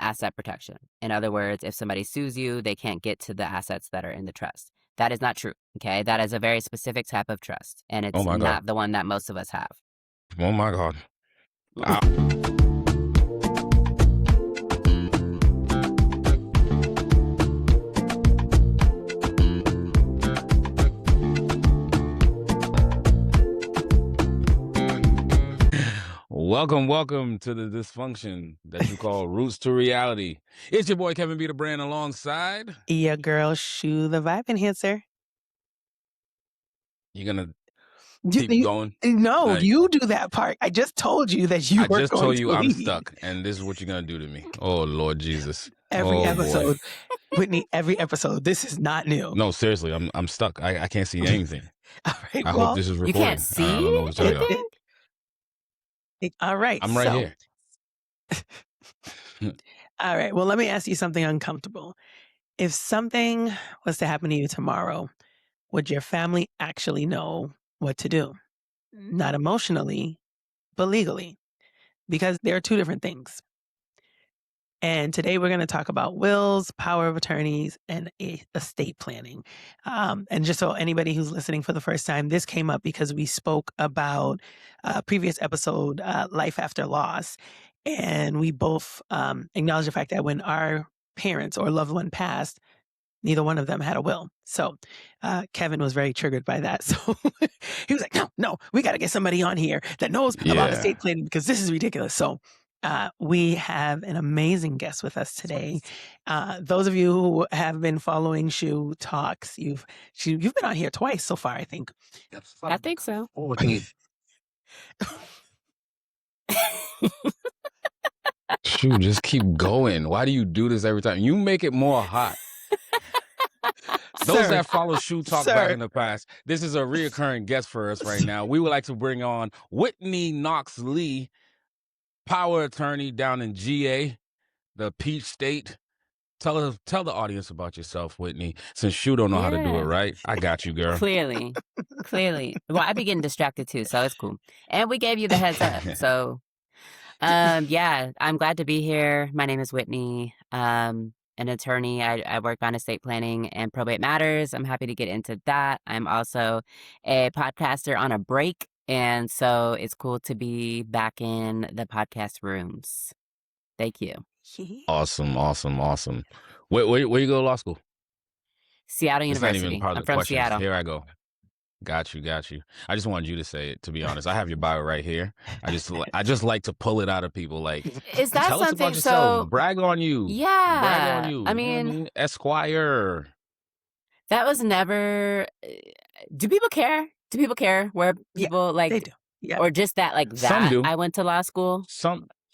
asset protection. In other words, if somebody sues you, they can't get to the assets that are in the trust. That is not true. Okay. That is a very specific type of trust, and Oh it's my God. not the one that most of us have. Oh my God. Welcome to the dysfunction that you call Roots to Reality. It's your boy Kevin B. the Brand alongside your girl Shoe the Vibe Enhancer. You're gonna keep going? No, Like, you do that part. I just told you that you I were just going told to you I'm lead. stuck, and this is what you're gonna do to me. Oh Lord Jesus! Every Oh episode, boy. Whitney. Every episode. This is not new. No, seriously, I'm stuck. I can't see anything. All right. I hope this is recording. You can't see I don't know what to tell y'all. anything? All right. I'm right here. All right. Well, let me ask you something uncomfortable. If something was to happen to you tomorrow, would your family actually know what to do? Not emotionally, but legally, because there are two different things. And today we're going to talk about wills, power of attorneys, and estate planning. And just so anybody who's listening for the first time, this came up because we spoke about a previous episode, Life After Loss. And we both acknowledged the fact that when our parents or loved one passed, neither one of them had a will. So Kevin was very triggered by that. So he was like, no, we got to get somebody on here that knows about estate planning because this is ridiculous. So we have an amazing guest with us today. Those of you who have been following Shoe Talks, you've been on here twice so far, I think. I think so. Shoot, just keep going. Why do you do this every time? You make it more hot. Those that follow Shoe Talk back in the past, this is a reoccurring guest for us right now. We would like to bring on Whitney Knox Lee, power attorney down in GA, the Peach State. Tell the audience about yourself, Whitney, since Shoe don't know how to do it, right? I got you, girl. Clearly. Well, I be getting distracted too, so it's cool. And we gave you the heads up, so yeah, I'm glad to be here. My name is Whitney. An attorney. I work on estate planning and probate matters. I'm happy to get into that. I'm also a podcaster on a break, and so it's cool to be back in the podcast rooms. Thank you. Awesome. Where you go to law school? Seattle It's not University. even part of I'm the from questions. Seattle. Here I go. Got you. I just wanted you to say it, to be honest. I have your bio right here. I just like to pull it out of people. Like, is that tell something? Us about yourself. Brag on you. Yeah. Brag on you. I mean, Esquire. That was never. Do people care? Do people care where people like? They do. Yeah. Or just that, like that. Some do. I went to law school.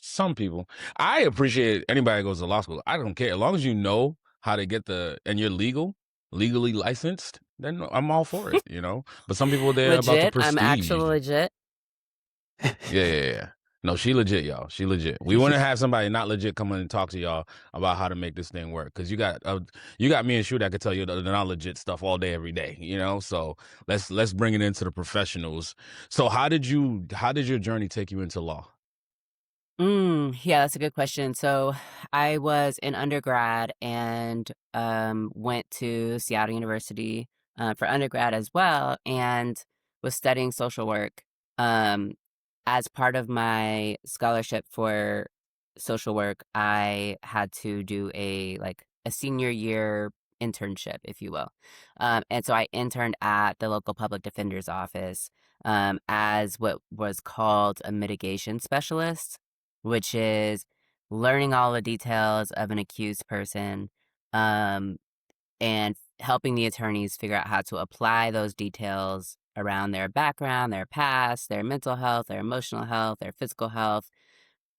Some people. I appreciate anybody that goes to law school. I don't care as long as you know how to get and you're legally licensed. Then I'm all for it, you know. But some people they're legit? about the prestige. I'm actually legit. Yeah. No, she legit, y'all. She legit. We want to have somebody not legit come in and talk to y'all about how to make this thing work. Because you got me and Shu that could tell you the not legit stuff all day, every day. You know. So let's bring it into the professionals. So how did your journey take you into law? Yeah, that's a good question. So I was in undergrad and went to Seattle University for undergrad as well, and was studying social work. As part of my scholarship for social work, I had to do a senior year internship, if you will. And so I interned at the local public defender's office as what was called a mitigation specialist, which is learning all the details of an accused person and helping the attorneys figure out how to apply those details around their background, their past, their mental health, their emotional health, their physical health,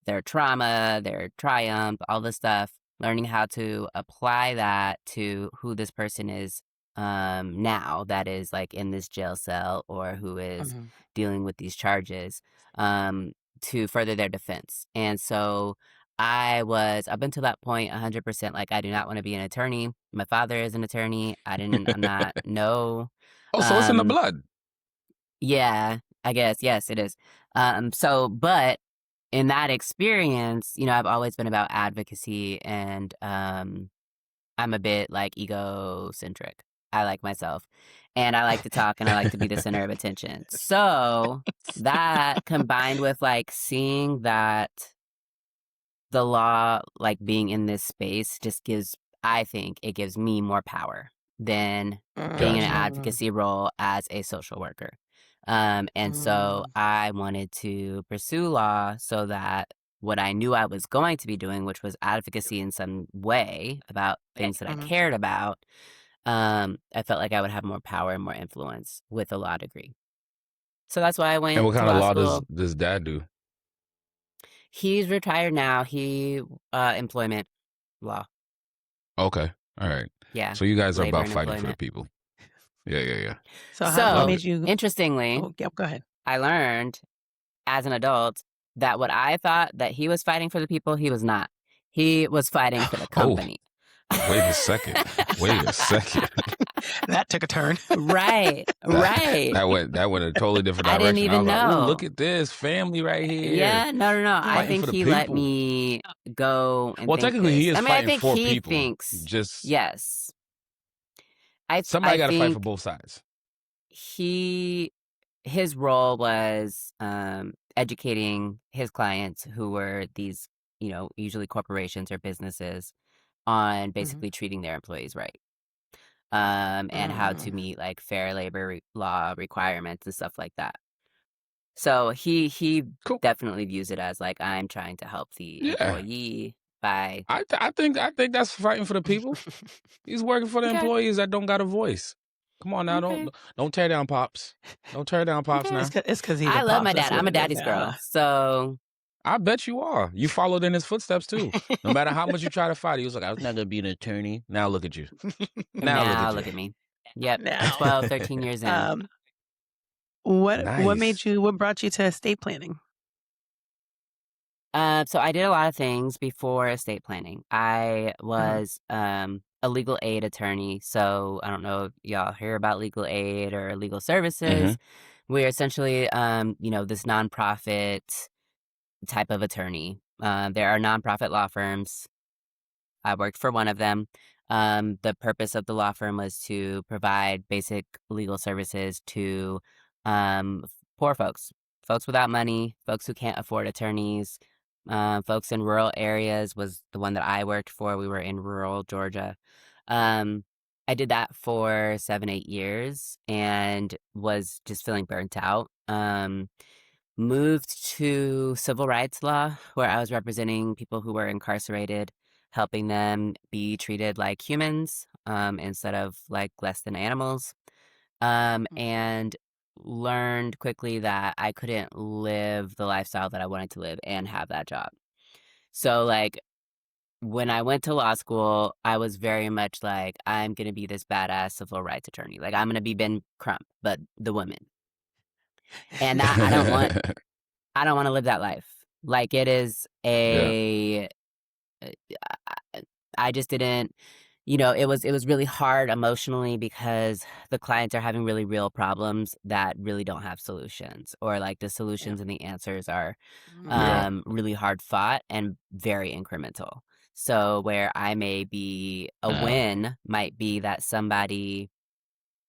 their trauma, their triumph, all this stuff, learning how to apply that to who this person is now that is like in this jail cell or who is dealing with these charges to further their defense. And so I was, up until that point, 100% like, I do not want to be an attorney. My father is an attorney. I'm not, no. Oh, so it's in the blood. Yeah, I guess. Yes, it is. But in that experience, I've always been about advocacy, and I'm a bit like egocentric. I like myself, and I like to talk, and I like to be the center of attention. So that combined with like seeing that the law, like being in this space, just I think it gives me more power than being in an Gotcha. advocacy role as a social worker. And so I wanted to pursue law so that what I knew I was going to be doing, which was advocacy in some way about things that I cared about, I felt like I would have more power and more influence with a law degree. So that's why I And what went to kind of law law school. does dad do? He's retired now. He employment law. Okay. All right. Yeah, So you guys are labor about and fighting for the employment. people. Yeah. So what Love So, it. made you? interestingly, Oh, yeah, go ahead. I learned as an adult that what I thought that he was fighting for the people, he was not. He was fighting for the Oh, company. wait a second. Wait a second. That took a turn. Right, right. That went a totally different I didn't direction. I even was like, "Ooh, look know. at this family right here Yeah, no. I fighting think for the he let people." me go and Well, think technically, he this. is I mean, I fighting think for he people. thinks, Just yes. somebody I got to fight for think both sides. his role was educating his clients, who were these, usually corporations or businesses, on basically treating their employees right, and how to meet like fair labor law requirements and stuff like that. So he Cool. definitely views it as like, I'm trying to help the Yeah. employee by I think that's fighting for the people. He's working for the okay, employees that don't got a voice. Come on now, okay, don't tear down pops. Don't tear down pops okay. now. It's because he's I a love pops. my That's dad. what I'm a it is. daddy's girl, so I bet you are. You followed in his footsteps too. No matter how much you try to fight, he was like, "I was not gonna be an attorney." Now look at you. Now look now at you. look at me. Yep, Now, 12, 13 years in. what Nice. brought you to estate planning? So I did a lot of things before estate planning. I was a legal aid attorney. So I don't know if y'all hear about legal aid or legal Hmm. services. We're essentially, this nonprofit type of attorney. There are nonprofit law firms. I worked for one of them. The purpose of the law firm was to provide basic legal services to um, poor folks without money, folks who can't afford attorneys, folks in rural areas was the one that I worked for. We were in rural Georgia. Um, I did that for 7, 8 years and was just feeling burnt out. Moved to civil rights law, where I was representing people who were incarcerated, helping them be treated like humans, instead of like less than animals. And learned quickly that I couldn't live the lifestyle that I wanted to live and have that job. So, like, when I went to law school, I was very much like, I'm going to be this badass civil rights attorney. Like, I'm going to be Ben Crump, but the woman. And that I don't want to live that life. Like, it is Yeah. I just didn't, it was really hard emotionally because the clients are having really real problems that really don't have solutions, or like the Yeah. solutions and the answers are Yeah. really hard fought and very incremental. So where I may be a Yeah. win might be that somebody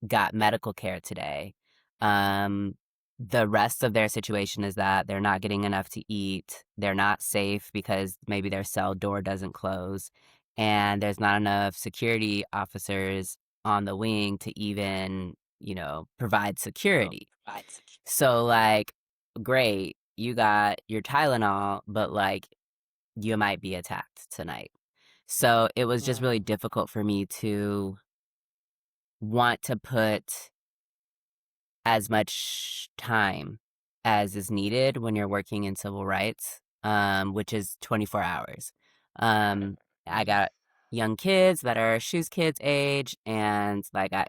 got medical care today. Um, the rest of their situation is that they're not getting enough to eat. They're not safe because maybe their cell door doesn't close, and there's not enough security officers on the wing to even, provide security. So, like, great, you got your Tylenol, but like, you might be attacked tonight. So it was just really difficult for me to want to put as much time as is needed when you're working in civil rights, which is 24 hours. I got young kids that are Shoes kids age, and like a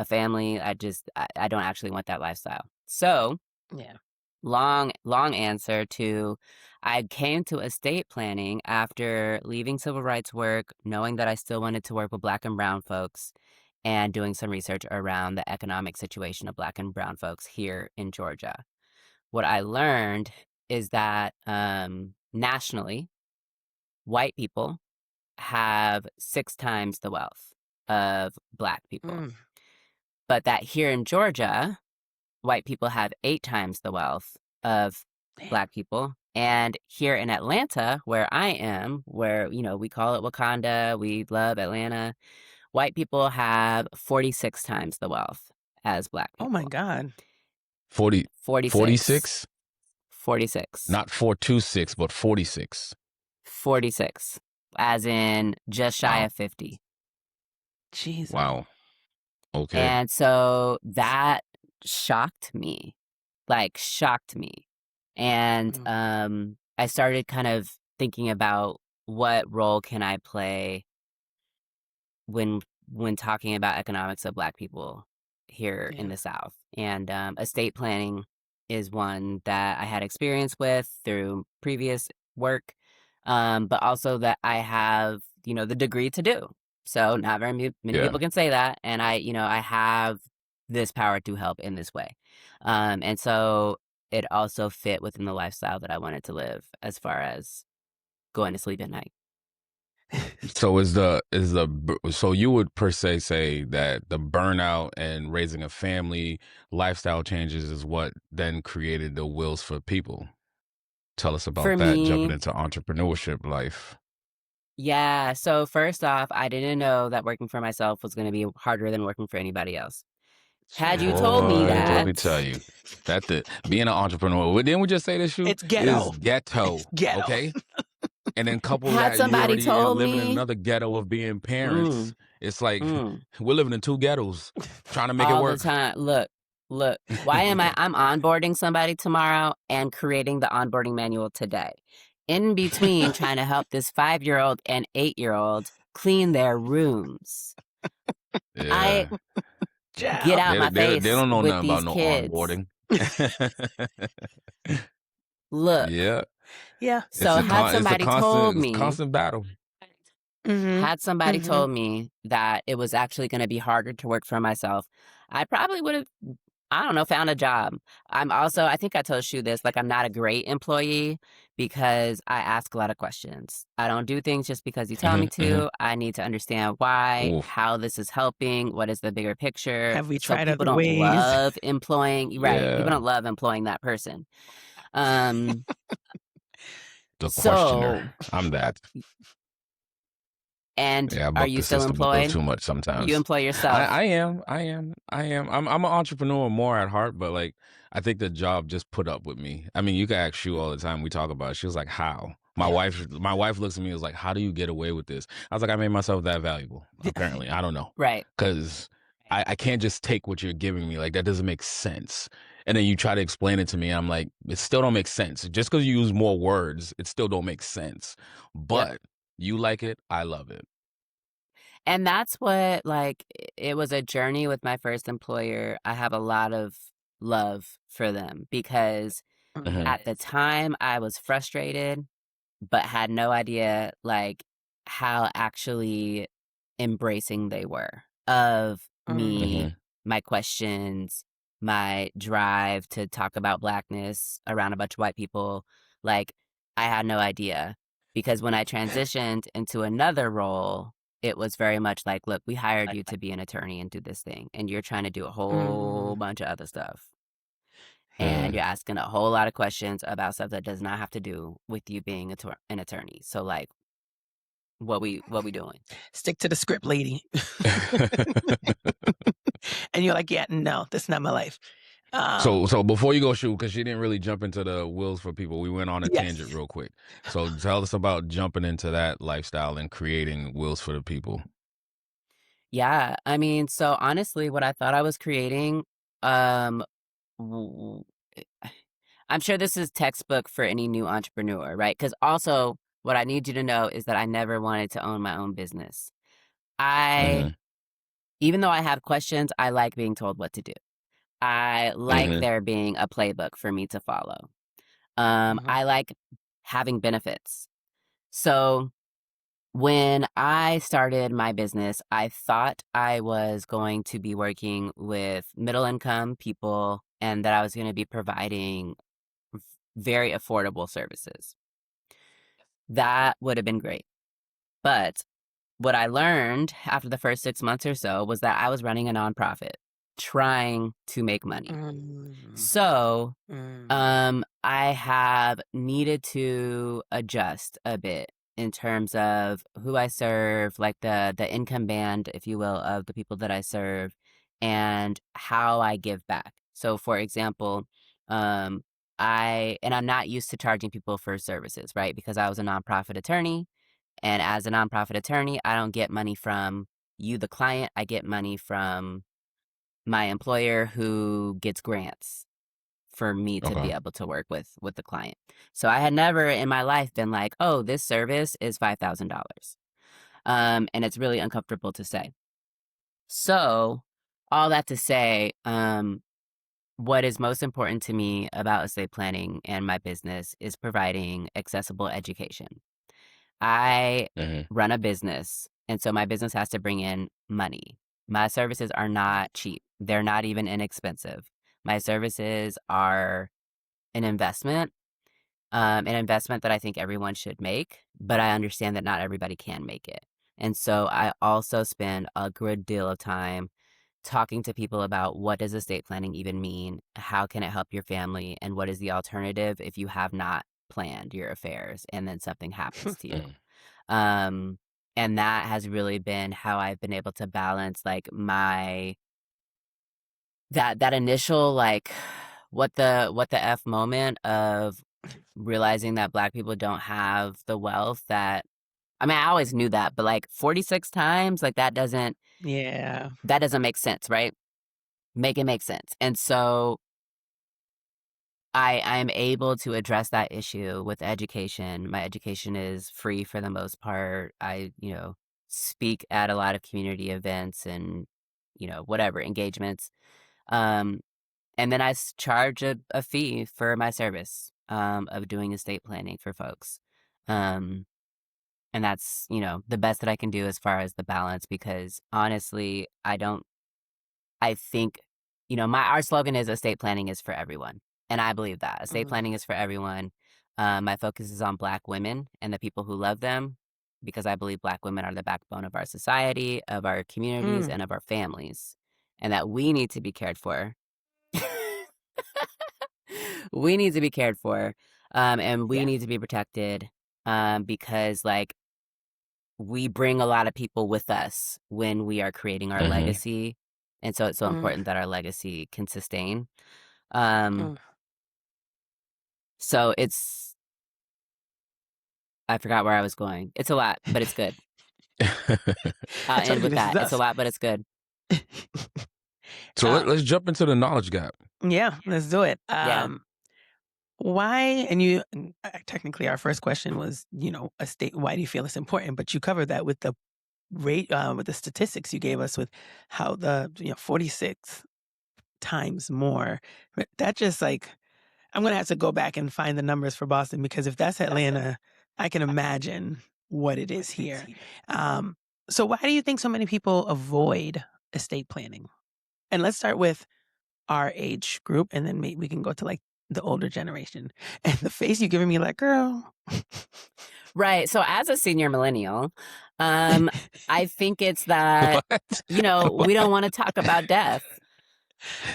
family. I don't actually want that lifestyle. So Yeah. long answer to, I came to estate planning after leaving civil rights work, knowing that I still wanted to work with Black and brown folks, and doing some research around the economic situation of Black and brown folks here in Georgia. What I learned is that nationally, white people have 6 times the wealth of Black people. Mm. But that here in Georgia, white people have 8 times the wealth of Damn. Black people. And here in Atlanta, where I am, where, we call it Wakanda, we love Atlanta, white people have 46 times the wealth as Black Oh my people. God. 46. 46? 46. Not 426, but 46. 46. As in just shy Wow. of 50. Jesus. Wow. Okay. And so that shocked me. Shocked me. And I started kind of thinking about what role can I play when talking about economics of Black people here in Yeah. the South. And estate planning is one that I had experience with through previous work, but also that I have, the degree to do. So not very many Yeah. people can say that. And I have this power to help in this way. And so it also fit within the lifestyle that I wanted to live as far as going to sleep at night. So so you would per se say that the burnout and raising a family, lifestyle changes is what then created the wills for people. Tell us For about that, jumping me, into entrepreneurship life. yeah. So first off, I didn't know that working for myself was going to be harder than working for anybody else. Had you told me Boy, let me that, tell you that being an entrepreneur, didn't we just say this, It's is ghetto. ghetto, It's ghetto. okay? And then couple had that, you somebody already told living in me, another ghetto of being parents. mm, It's like mm, we're living in 2 ghettos trying to make it all the work. time. Look, why am I'm onboarding somebody tomorrow and creating the onboarding manual today. In between, trying to help this 5-year-old and 8-year-old clean their rooms. I Yeah. get Child. out my They face don't know with nothing about these no kids. onboarding. Look, Yeah. Yeah. so had It's a somebody told constant me, battle. Mm-hmm. had somebody Mm-hmm. told me that it was actually going to be harder to work for myself, I probably would have, I don't know, found a job. I think I told you this, I'm not a great employee because I ask a lot of questions. I don't do things just because you tell me Mhm. to. I need to understand why, Oof. how this is helping, what is the bigger picture. Have we So tried people other don't ways? love employing, right? People Yeah. don't love employing that person. Um, The so, questioner. I'm that. and Yeah, I are buck you the still system a little employed? too much You sometimes. employ yourself. I am. I'm an entrepreneur more at heart, but I think the job just put up with me. I mean, you can ask Shu all the time. We talk about it. She was like, "How?" My wife looks at me and was like, "How do you get away with this?" I was like, "I made myself that valuable." Apparently, I don't know, Right. because I can't just take what you're giving me. That doesn't make sense. And then you try to explain it to me. I'm like, it still don't make sense. Just because you use more words, it still don't make sense. But you like it, I love it. And that's what, it was a journey with my first employer. I have a lot of love for them because Mm-hmm. Mhm. at the time I was frustrated, but had no idea, how actually embracing they were of me, Mhm. my questions, my drive to talk about Blackness around a bunch of white people. I had no idea because when I transitioned into another role, it was very much like, look, we hired you to be an attorney and do this thing, and you're trying to do a whole bunch of other stuff. And you're asking a whole lot of questions about stuff that does not have to do with you being an attorney. So, what we doing? Stick to the script, lady. And you're like, yeah, no, that's not my life. So before you go shoot, because she didn't really jump into the wills for people, we went on a Yes. tangent real quick. So tell us about jumping into that lifestyle and creating wills for the people. Yeah, I mean, so honestly, what I thought I was creating, um, w- I'm sure this is textbook for any new entrepreneur, right? Because also, what I need you to know is that I never wanted to own my own business. Mhm. Even though I have questions, I like being told what to do. I like Mhm. there being a playbook for me to follow. Mhm. I like having benefits. So when I started my business, I thought I was going to be working with middle income people and that I was going to be providing very affordable services. That would have been great. But what I learned after the first 6 months or so was that I was running a nonprofit trying to make money. So I have needed to adjust a bit in terms of who I serve, like the income band, if you will, of the people that I serve, and how I give back. So, for example, I'm not used to charging people for services, right? Because I was a nonprofit attorney, and as a nonprofit attorney, I don't get money from you, the client. I get money from my employer, who gets grants for me to be Okay. able to work with the client. So I had never in my life been like, oh, this service is $5,000. And it's really uncomfortable to say. So all that to say, what is most important to me about estate planning and my business is providing accessible education. I Mm-hmm. run a business, and so my business has to bring in money. My services are not cheap. They're not even inexpensive. My services are an investment that I think everyone should make, but I understand that not everybody can make it. And so I also spend a good deal of time talking to people about what does estate planning even mean? How can it help your family? And what is the alternative if you have not planned your affairs and then something happens to you? And that has really been how I've been able to balance like that initial like what the F moment of realizing that Black people don't have the wealth that I mean, I always knew that, but like 46 times, like that doesn't make sense, right? Make it make sense. And so I'm able to address that issue with education. My education is free for the most part. I, speak at a lot of community events and, whatever engagements. Um, and then I charge a fee for my service of doing estate planning for folks. And that's, the best that I can do as far as the balance, because honestly, I think, our slogan is estate planning is for everyone. And I believe that estate planning is for everyone. My focus is on Black women and the people who love them, because I believe Black women are the backbone of our society, of our communities, and of our families, and that we need to be cared for. We need to be cared for, and we need to be protected, because like we bring a lot of people with us when we are creating our Mm-hmm. legacy. And so it's so important that our legacy can sustain. So I forgot where I was going. It's a lot, but it's good. I'll end with that. It's a lot, but it's good. So let's jump into the knowledge gap. Yeah, let's do it. Yeah. Why, and technically our first question was, why do you feel it's important? But you covered that with the rate, with the statistics you gave us with how the, 46 times more. That just like, I'm going to have to go back and find the numbers for Boston, because if that's Atlanta, I can imagine what it is here. So why do you think so many people avoid estate planning? And let's start with our age group, and then maybe we can go to like the older generation. And the face you're giving me, like, girl. Right. So as a senior millennial, I think it's that, we don't want to talk about death.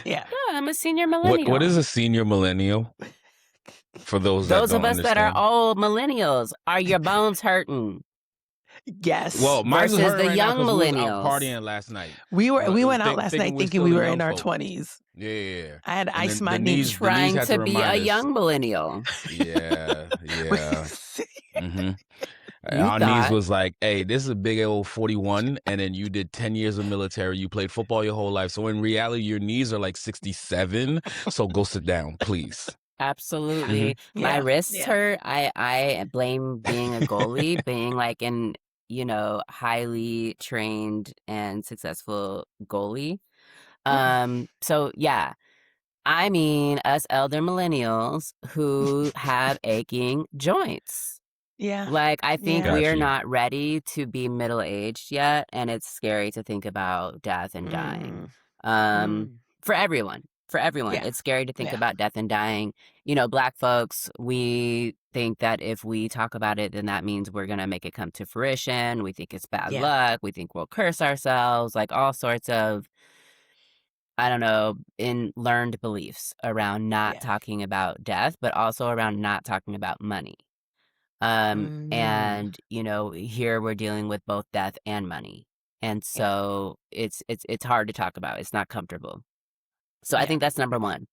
Yeah. I'm a senior millennial. What is a senior millennial? For those that don't of us understand. that are old millennials, are your bones hurting? Yes. Well, mine versus hurting the right young now 'cause millennials. we was out partying last night. We went out last night thinking we were in our 20s. Yeah. I had ice my the knees. knees Trying had to be a young millennial. Yeah. Mm-hmm. You Our thought. knees was like, hey, this is a big old 41, and then you did 10 years of military. You played football your whole life. So in reality, your knees are like 67. So go sit down, please. Absolutely. My wrists hurt. I blame being a goalie, being like an, highly trained and successful goalie. So yeah, I mean, us elder millennials who have aching joints. Yeah. Like, I think we are Got you. not ready to be middle-aged yet, and it's scary to think about death and dying. For everyone. Yeah. It's scary to think about death and dying. Black folks, we think that if we talk about it, then that means we're going to make it come to fruition. We think it's bad Yeah. luck. We think we'll curse ourselves, like all sorts of, I don't know, in learned beliefs around not Yeah. talking about death, but also around not talking about money. Mm. And here we're dealing with both death and money. And Yeah. so it's hard to talk about. It's not comfortable. So I Yeah. think that's number one.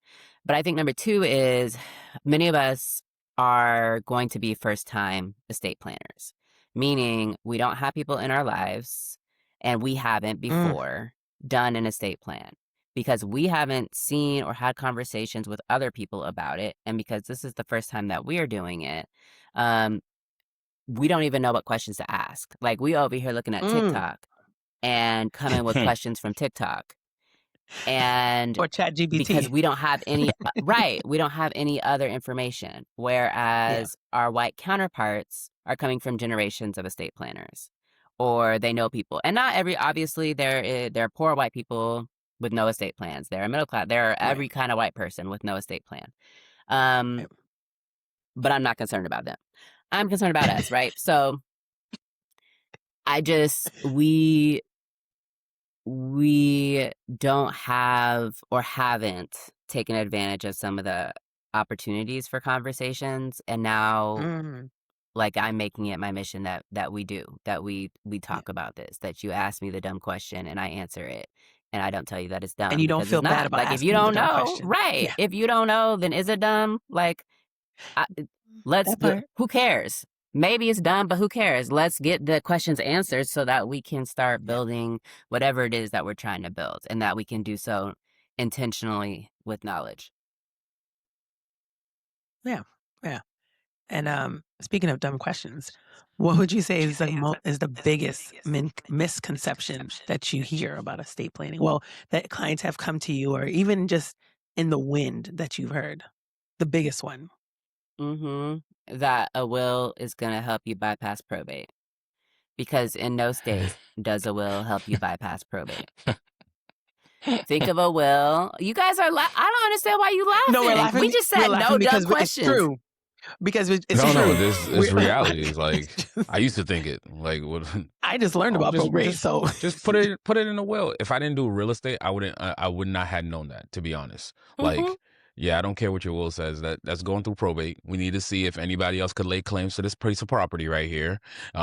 But I think number two is many of us are going to be first time estate planners, meaning we don't have people in our lives and we haven't Mm. before done an estate plan because we haven't seen or had conversations with other people about it. And because this is the first time that we're doing it, um, we don't even know what questions to ask. Like we over here looking at Mm. TikTok and coming with questions from TikTok. And Or Chat because GPT. we don't have any right, we don't have any other information, Yeah. whereas our white counterparts are coming from generations of estate planners, or they know people. And not every obviously, there are poor white people with no estate plans. There are middle class. There are Right. every kind of white person with no estate plan. Um, Right. but I'm not concerned about them. I'm concerned about us, right? So I just we don't have or haven't taken advantage of some of the opportunities for conversations, and now Mm. like I'm making it my mission that we do, that we Yeah. talk about this, that you ask me the dumb question and I answer it, and I don't tell you that it's And dumb you don't because it's feel bad not. about Like if you asking me the don't dumb know, question. right, Yeah. if you don't know, then is it dumb? Like I, let's That part. who cares? Maybe it's dumb, but who cares? Let's get the questions answered so that we can start Yeah. building whatever it is that we're trying to build, and that we can do so intentionally with knowledge. Yeah. Yeah. And speaking of dumb questions, what would you say is the biggest misconception that you hear about estate planning? Well, that clients have come to you, or even just in the wind that you've heard. The biggest one. That a will is going to help you bypass probate, because in no state does a will help you bypass probate. Think of a will. You guys are. I don't understand why you No, we're laughing. We laughing. just We're said no laughing dumb because it's questions. true. Because it's No, true. this it's reality. It's like I used to think it. Like what? I just learned about probate, so Just put it in a will. If I didn't do real estate, I would not have known that, to be honest. Mm-hmm. Like, yeah, I don't care what your will says. That's going through probate. We need to see if anybody else could lay claims to this piece of property right here.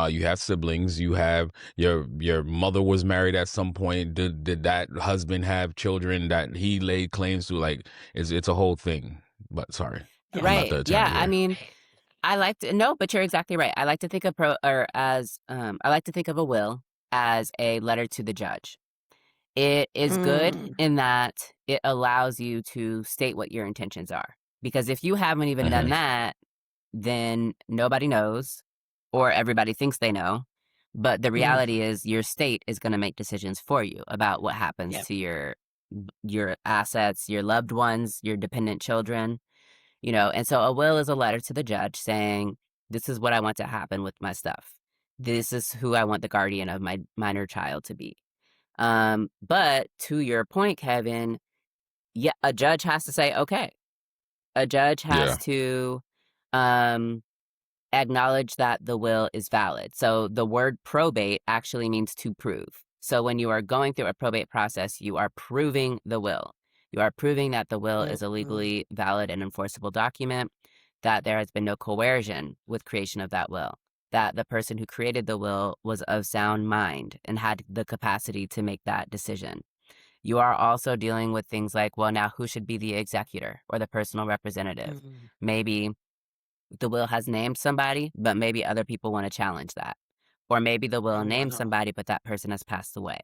You have siblings. You have your mother was married at some point. Did that husband have children that he laid claims to? Like, it's a whole thing. But sorry, yeah. I'm not the Right. Yeah. attorney I here. mean, I like to no, but you're exactly right. I like to think of I like to think of a will as a letter to the judge. It is good Mm. in that it allows you to state what your intentions are. Because if you haven't even done Hmm. that, then nobody knows, or everybody thinks they know. But the Mm. reality is your state is going to make decisions for you about what happens Yeah. to your assets, your loved ones, your dependent children. And so a will is a letter to the judge saying, this is what I want to happen with my stuff. This is who I want the guardian of my minor child to be. But to your point, Kevin, yeah, a judge has to say, okay. A judge has Yeah. to um, acknowledge that the will is valid. So the word probate actually means to prove. So when you are going through a probate process, you are proving the will. You are proving that the will is a Mm. legally valid and enforceable document, that there has been no coercion with creation of that will, that the person who created the will was of sound mind and had the capacity to make that decision. You are also dealing with things like, well, now who should be the executor or the personal representative? Mm. Maybe the will has named somebody, but maybe other people want to challenge that. Or maybe the will Oh, named wow. somebody, but that person has passed away.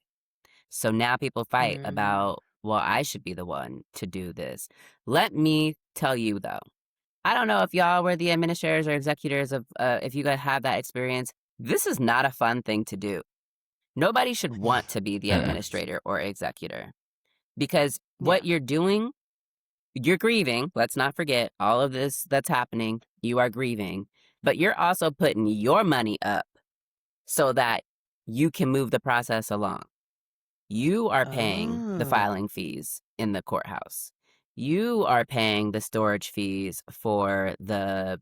So now people fight Mm. about, well, I should be the one to do this. Let me tell you, though, I don't know if y'all were the administrators or executors of, if you guys have that experience. This is not a fun thing to do. Nobody should want to be the Mm-mm. administrator or executor, because Yeah. what you're doing, you're grieving. Let's not forget all of this that's happening. You are grieving, but you're also putting your money up so that you can move the process along. You are paying the Oh. filing fees in the courthouse. You are paying the storage fees for the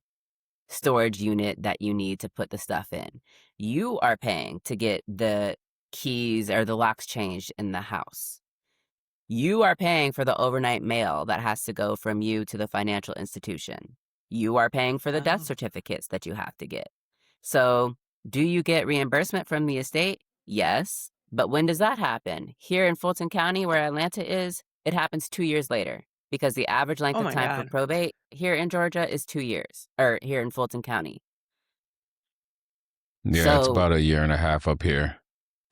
storage unit that you need to put the stuff in. You are paying to get the keys or the locks changed in the house. You are paying for the overnight mail that has to go from you to the financial institution. You are paying for the death Wow. certificates that you have to get. So, do you get reimbursement from the estate? Yes. But when does that happen? Here in Fulton County, where Atlanta is, it happens 2 years later because the average length Oh of my time for God. probate here in Georgia is 2 years, or here in Fulton County. Yeah, it's So, about a year and a half up here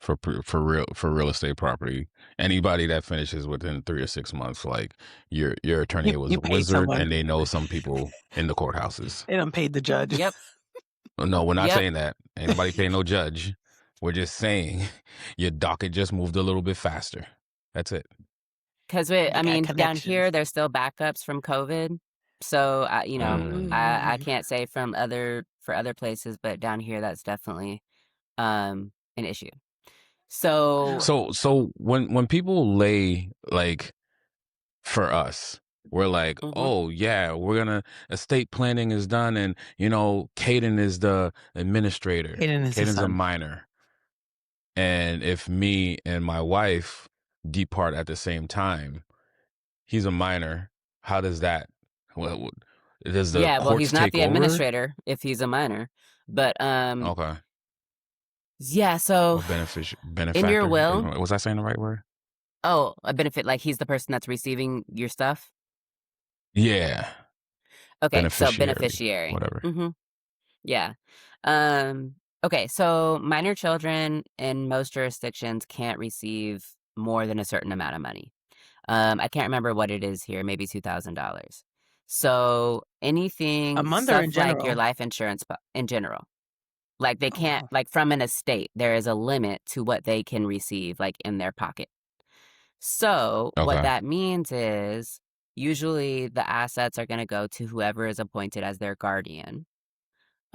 for real estate property. Anybody that finishes within 3 or 6 months, like your attorney was You a paid wizard, someone. and they know some people in the courthouses. They done paid the judge. yep, No, we're not yep. saying that. Ain't nobody paying no judge. We're just saying your docket just moved a little bit faster. That's it. Because They I got mean, down connections. here there's still backups from COVID. So I Mm. can't say for other places, but down here that's definitely an issue. So So when people lay like for us, we're like, mhm. oh yeah, we're gonna estate planning is done, and Caden is the administrator. Hayden is his Caden's a son. minor, and if me and my wife depart at the same time, he's a minor. How does that? Well, does the Yeah, well, he's courts not take the over? administrator if he's a minor. But Okay, yeah, so or in your benefactor? will, Was I saying the right word? oh, a benefit, like he's the person that's receiving your stuff. Yeah, Okay, so beneficiary, beneficiary. whatever. Yeah. Um, okay, so minor children in most jurisdictions can't receive more than a certain amount of money. I can't remember what it is here, maybe $2,000. So A anything, month or in stuff like your general? life insurance in general, like they Oh can't, wow. like from an estate, there is a limit to what they can receive, like in their pocket. So what Okay. that means is usually the assets are going to go to whoever is appointed as their guardian,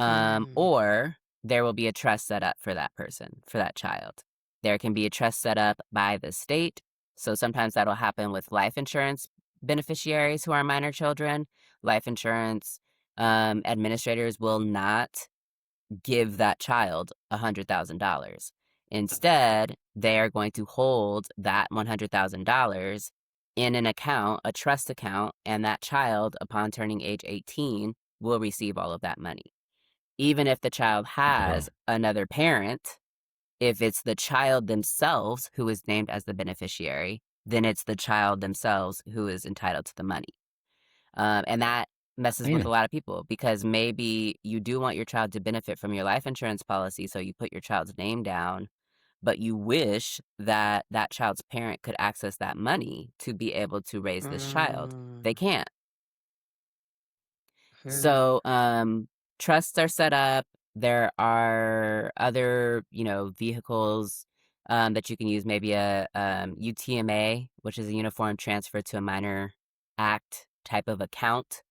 Mm. or there will be a trust set up for that person, for that child. There can be a trust set up by the state. So sometimes that'll happen with life insurance beneficiaries who are minor children. Life insurance administrators will not give that child $100,000. Instead, they are going to hold that $100,000 in an account, a trust account, and that child, upon turning age 18, will receive all of that money. Even if the child Okay. has another parent, if it's the child themselves who is named as the beneficiary, then it's the child themselves who is entitled to the money. And that messes with a Mm. lot of people because maybe you do want your child to benefit from your life insurance policy, so you put your child's name down, but you wish that that child's parent could access that money to be able to raise this child. They Mm. can't. Mm. So, trusts are set up. There are other, vehicles that you can use. Maybe a UTMA, which is a Uniform Transfer to a Minor Act type of account,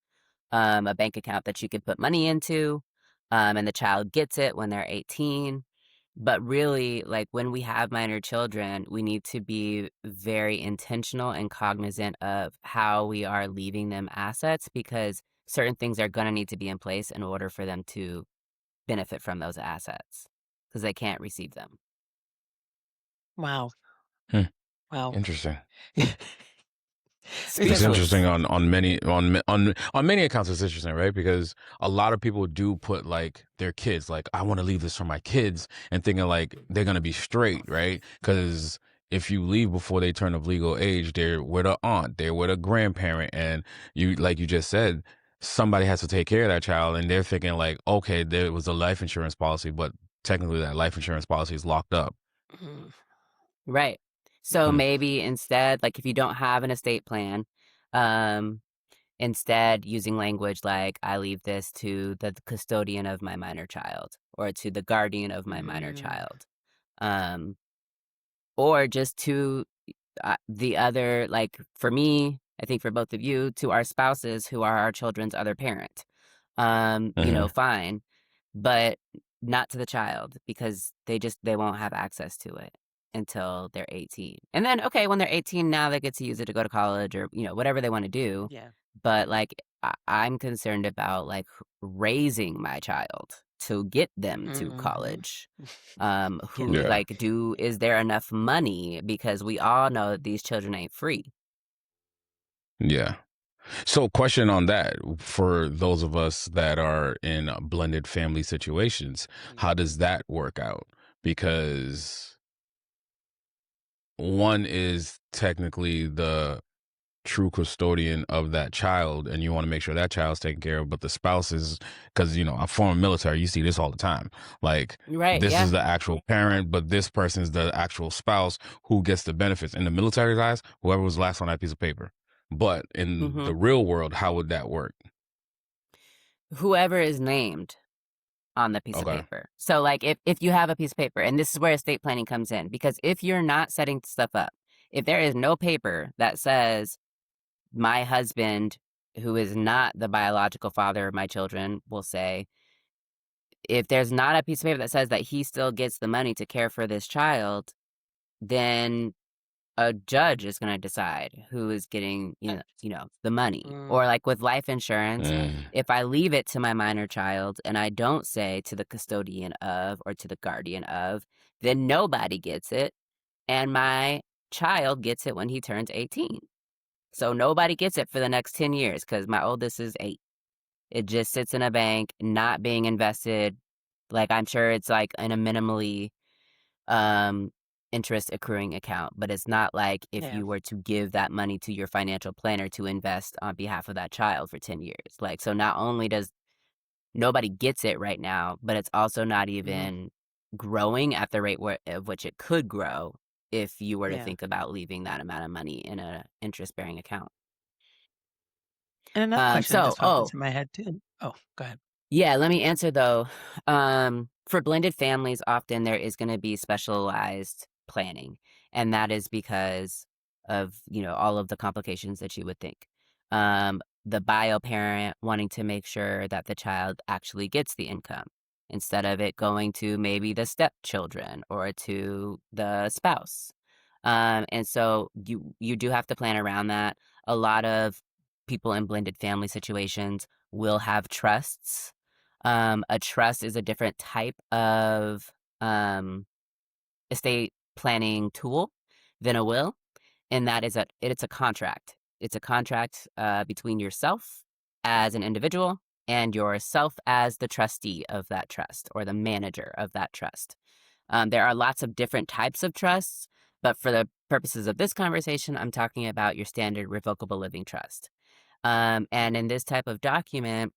a bank account that you can put money into, and the child gets it when they're 18. But really, like when we have minor children, we need to be very intentional and cognizant of how we are leaving them assets because certain things are going to need to be in place in order for them to benefit from those assets because they can't receive them. Wow. Hmm. Wow. Interesting. There's a It's couple. Speechless. interesting on many accounts. It's interesting, right? Because a lot of people do put like their kids, like I want to leave this for my kids, and thinking like they're gonna be straight, right? Because if you leave before they turn of legal age, they're with a aunt, they're with a grandparent, and you, like you just said, somebody has to take care of that child, and they're thinking like, okay, there was a life insurance policy, but technically that life insurance policy is locked up. Mm. Right. So Hmm. maybe instead, like if you don't have an estate plan, um, instead using language like I leave this to the custodian of my minor child or to the guardian of my minor Mm. child. Um, or just to the other, like for me, I think for both of you, to our spouses who are our children's other parent. Hmm. Fine, but not to the child because they won't have access to it. until they're 18. And then, okay, when they're 18, now they get to use it to go to college or, whatever they want to do. Yeah. But like, I'm concerned about like raising my child to get them to Mhm. college. Get Who there. Yeah. like is there enough money? Because we all know that these children ain't free. Yeah. So, question on that for those of us that are in blended family situations, how does that work out? Because one is technically the true custodian of that child, and you want to make sure that child's taken care of, but the spouse is, because I'm former military, you see this all the time. Like, Right, this yeah. is the actual parent, but this person's the actual spouse who gets the benefits. In the military guys, whoever was last on that piece of paper. But in hmm the real world, how would that work? Whoever is named on the piece of Okay. paper. So like if you have a piece of paper, and this is where estate planning comes in, because if you're not setting stuff up, if there is no paper that says my husband, who is not the biological father of my children, will say, if there's not a piece of paper that says that he still gets the money to care for this child, then a judge is going to decide who is getting, the money. Or like with life insurance, Mm. if I leave it to my minor child and I don't say to the custodian of or to the guardian of, then nobody gets it. And my child gets it when he turns 18. So nobody gets it for the next 10 years because my oldest is 8. It just sits in a bank, not being invested. Like, I'm sure it's like in a minimally um interest accruing account, but it's not like if Yeah. you were to give that money to your financial planner to invest on behalf of that child for 10 years. Like, so not only does nobody gets it right now, but it's also not Mhm. even growing at the rate of which it could grow if you were to Yeah. think about leaving that amount of money in a interest bearing account. And another question that So, just popped into my head too. Oh, go ahead. yeah, let me answer though. For blended families, often there is going to be specialized planning, and that is because of, all of the complications that you would think. The bio parent wanting to make sure that the child actually gets the income instead of it going to maybe the stepchildren or to the spouse. And so you do have to plan around that. A lot of people in blended family situations will have trusts. A trust is a different type of estate planning tool than a will, and that is it's a contract. It's a contract between yourself as an individual and yourself as the trustee of that trust or the manager of that trust. There are lots of different types of trusts, but for the purposes of this conversation, I'm talking about your standard revocable living trust. And in this type of document,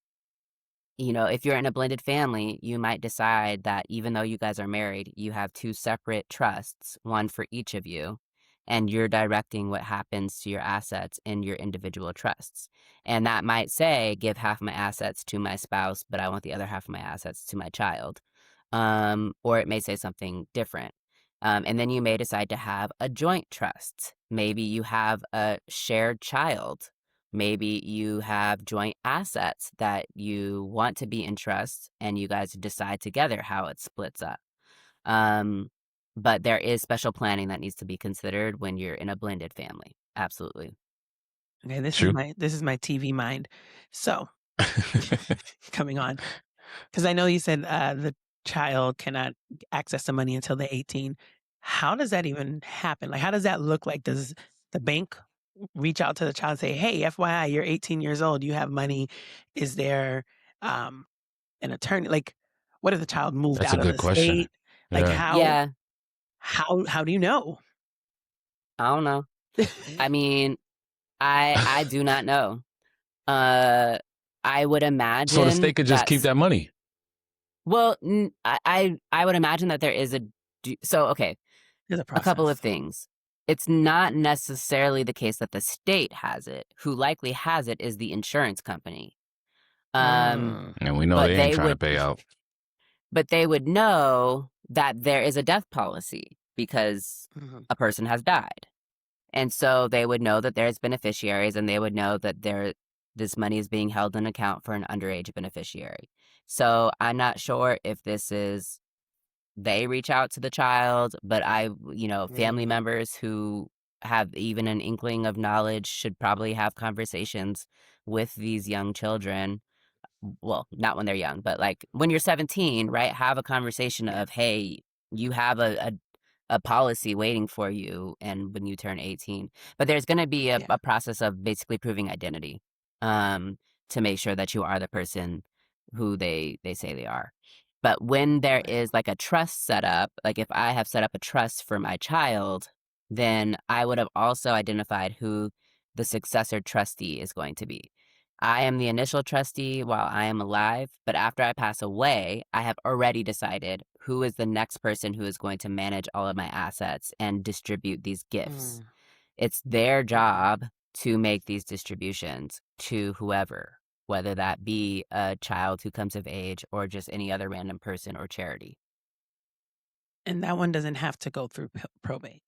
if you're in a blended family, you might decide that even though you guys are married, you have 2 separate trusts, one for each of you, and you're directing what happens to your assets in your individual trusts. And that might say, give half my assets to my spouse, but I want the other half of my assets to my child. Or it may say something different. And then you may decide to have a joint trust. Maybe you have a shared child. Maybe you have joint assets that you want to be in trust and you guys decide together how it splits up. Um, but there is special planning that needs to be considered when you're in a blended family. Absolutely. Okay, this is True. my TV mind. So coming on, because I know you said the child cannot access the money until they're 18. How does that even happen? Like, how does that look like? Does the bank reach out to the child and say, "Hey, FYI, you're 18 years old. You have money"? Is there um, an attorney? Like, what if the child moved That's a out of good the question. state? Like, Yeah. Yeah, how do you know? I don't know. I mean, I do not know. Uh, I would So the imagine state could just keep that's that money. well, I would imagine that there is so okay, There's a a couple of process. things. It's not necessarily the case that the state has it. Who likely has it is the insurance company. Um, Mm, And we know but they ain't they trying to would pay out. but they would know that there is a death policy because mhm. a person has died. And so they would know that there's beneficiaries and they would know that this money is being held in account for an underage beneficiary. So I'm not sure if this is they reach out to the child, but family Mm. members who have even an inkling of knowledge should probably have conversations with these young children. Well, not when they're young, but like when you're 17, right? Have a conversation Yeah. of, hey, you have a policy waiting for you and when you turn 18. But there's going to be Yeah. a process of basically proving identity um, to make sure that you are the person who they say they are. But when there Right. is like a trust set up, like if I have set up a trust for my child, then I would have also identified who the successor trustee is going to be. I am the initial trustee while I am alive, but after I pass away, I have already decided who is the next person who is going to manage all of my assets and distribute these gifts. Mm. It's their Okay. job to make these distributions to whoever, whether that be a child who comes of age or just any other random person or charity. And that one doesn't have to go through probate.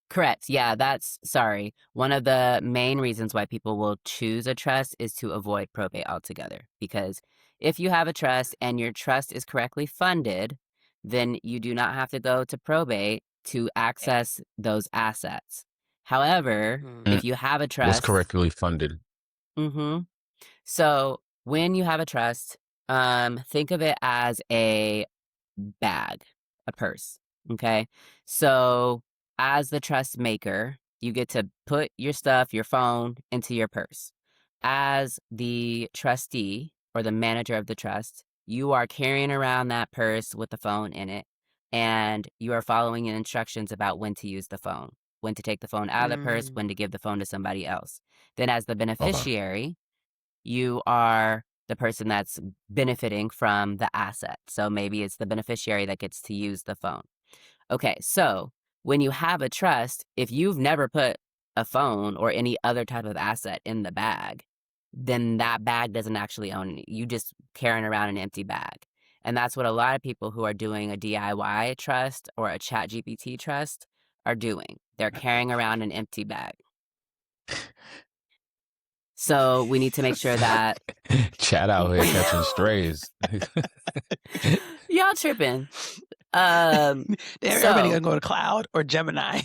Correct. Yeah, sorry. One of the main reasons why people will choose a trust is to avoid probate altogether. Because if you have a trust and your trust is correctly funded, then you do not have to go to probate to access those assets. However, Mm. if you have a Was trust, correctly funded. mm-hmm. So when you have a trust, think of it as a bag, a purse. Okay. So as the trust maker, you get to put your stuff, your phone, into your purse. As the trustee or the manager of the trust, you are carrying around that purse with the phone in it, and you are following instructions about when to use the phone, when to take the phone out of the purse, when to Mm. give the phone to somebody else. Then as the Okay. beneficiary, you are the person that's benefiting from the asset. So maybe it's the beneficiary that gets to use the phone. Okay, so when you have a trust, if you've never put a phone or any other type of asset in the bag, then that bag doesn't actually own any. You just carrying around an empty bag. And that's what a lot of people who are doing a DIY trust or a chat GPT trust are doing. They're carrying around an empty bag. So we need to make sure that Chat out here catching strays. y'all tripping. Everybody So gonna go to cloud or Gemini.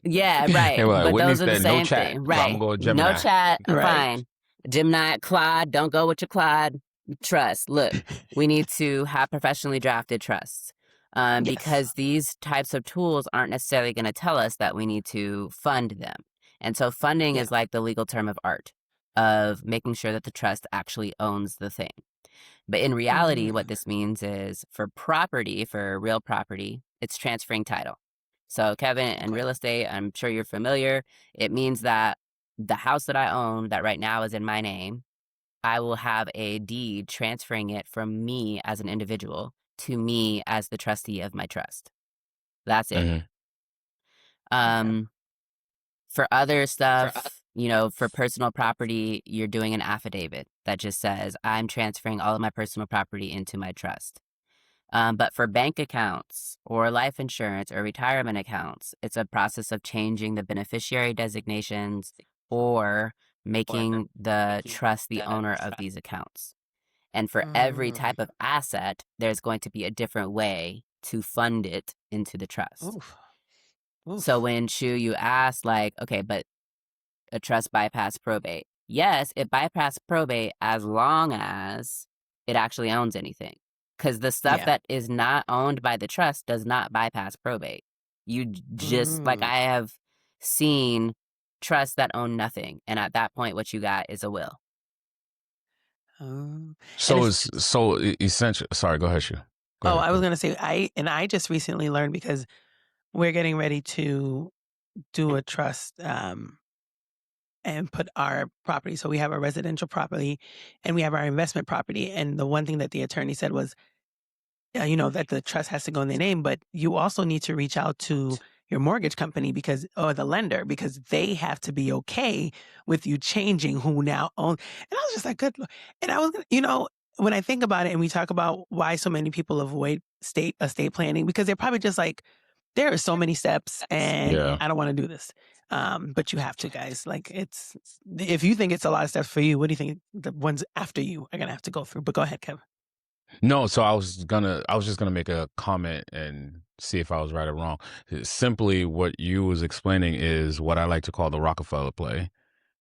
yeah, Hey, right. well, But Whitney those are the said no same chat, thing, so I'm right? gonna go with No Gemini. chat, Right. fine. Gemini, Claude, don't go with your Claude. Trust. Look, we need to have professionally drafted trusts. Yes. Because these types of tools aren't necessarily going to tell us that we need to fund them. And so funding Yeah. is like the legal term of art of making sure that the trust actually owns the thing. But in reality, what this means is for property, for real property, it's transferring title. So, Kevin, in Okay. real estate, I'm sure you're familiar. It means that the house that I own that right now is in my name, I will have a deed transferring it from me as an individual to me as the trustee of my trust. That's it. Mhm. Okay. For other stuff, for personal property, you're doing an affidavit that just says, I'm transferring all of my personal property into my trust. But for bank accounts or life insurance or retirement accounts, it's a process of changing the beneficiary designations or making the trust the owner of these accounts. And for every Mm. type of asset, there's going to be a different way to fund it into the trust. Oof. So Oof. when you ask like, okay, but a trust bypass probate. Yes, it bypassed probate as long as it actually owns anything. Because the stuff Yeah. that is not owned by the trust does not bypass probate. You just, like Mm. I have seen trusts that own nothing. And at that point, what you got is a will. And So it's it's so essential. Sorry, go ahead, Shu. Go ahead. I Go was ahead. gonna say I just recently learned because we're getting ready to do a trust and put our property. So we have a residential property and we have our investment property. And the one thing that the attorney said was, that the trust has to go in their name, but you also need to reach out to your mortgage company or the lender because they have to be okay with you changing who now owns. And I was just like, good. And I was, when I think about it and we talk about why so many people avoid estate planning, because they're probably just like, there are so many steps and Yeah. I don't want to do this. But you have to, guys. Like if you think it's a lot of steps for you, what do you think the ones after you are going to have to go through? But go ahead, Kevin. No, so I was just gonna make a comment and see if I was right or wrong. Simply what you was explaining is what I like to call the Rockefeller play.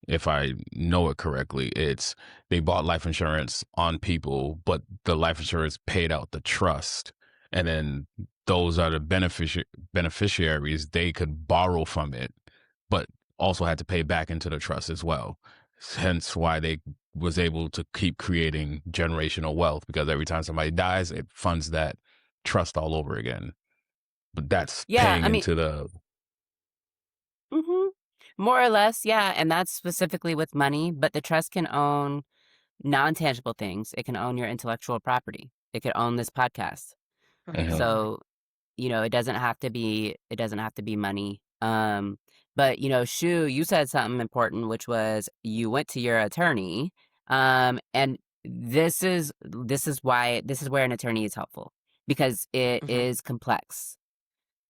If I know it correctly, it's they bought life insurance on people, but the life insurance paid out the trust. And then those are the beneficiaries. They could borrow from it, but also had to pay back into the trust as well. Hence why they was able to keep creating generational wealth because every time somebody dies, it funds that trust all over again. But that's Yeah, paying I mean, into the mhm, more or less, yeah, and that's specifically with money, but the trust can own non-tangible things. It can own your intellectual property. It could own this podcast. Mhm. Mm. So, it doesn't have to be money. But Shu, you said something important, which was you went to your attorney. And this is where an attorney is helpful because it Mhm. is complex.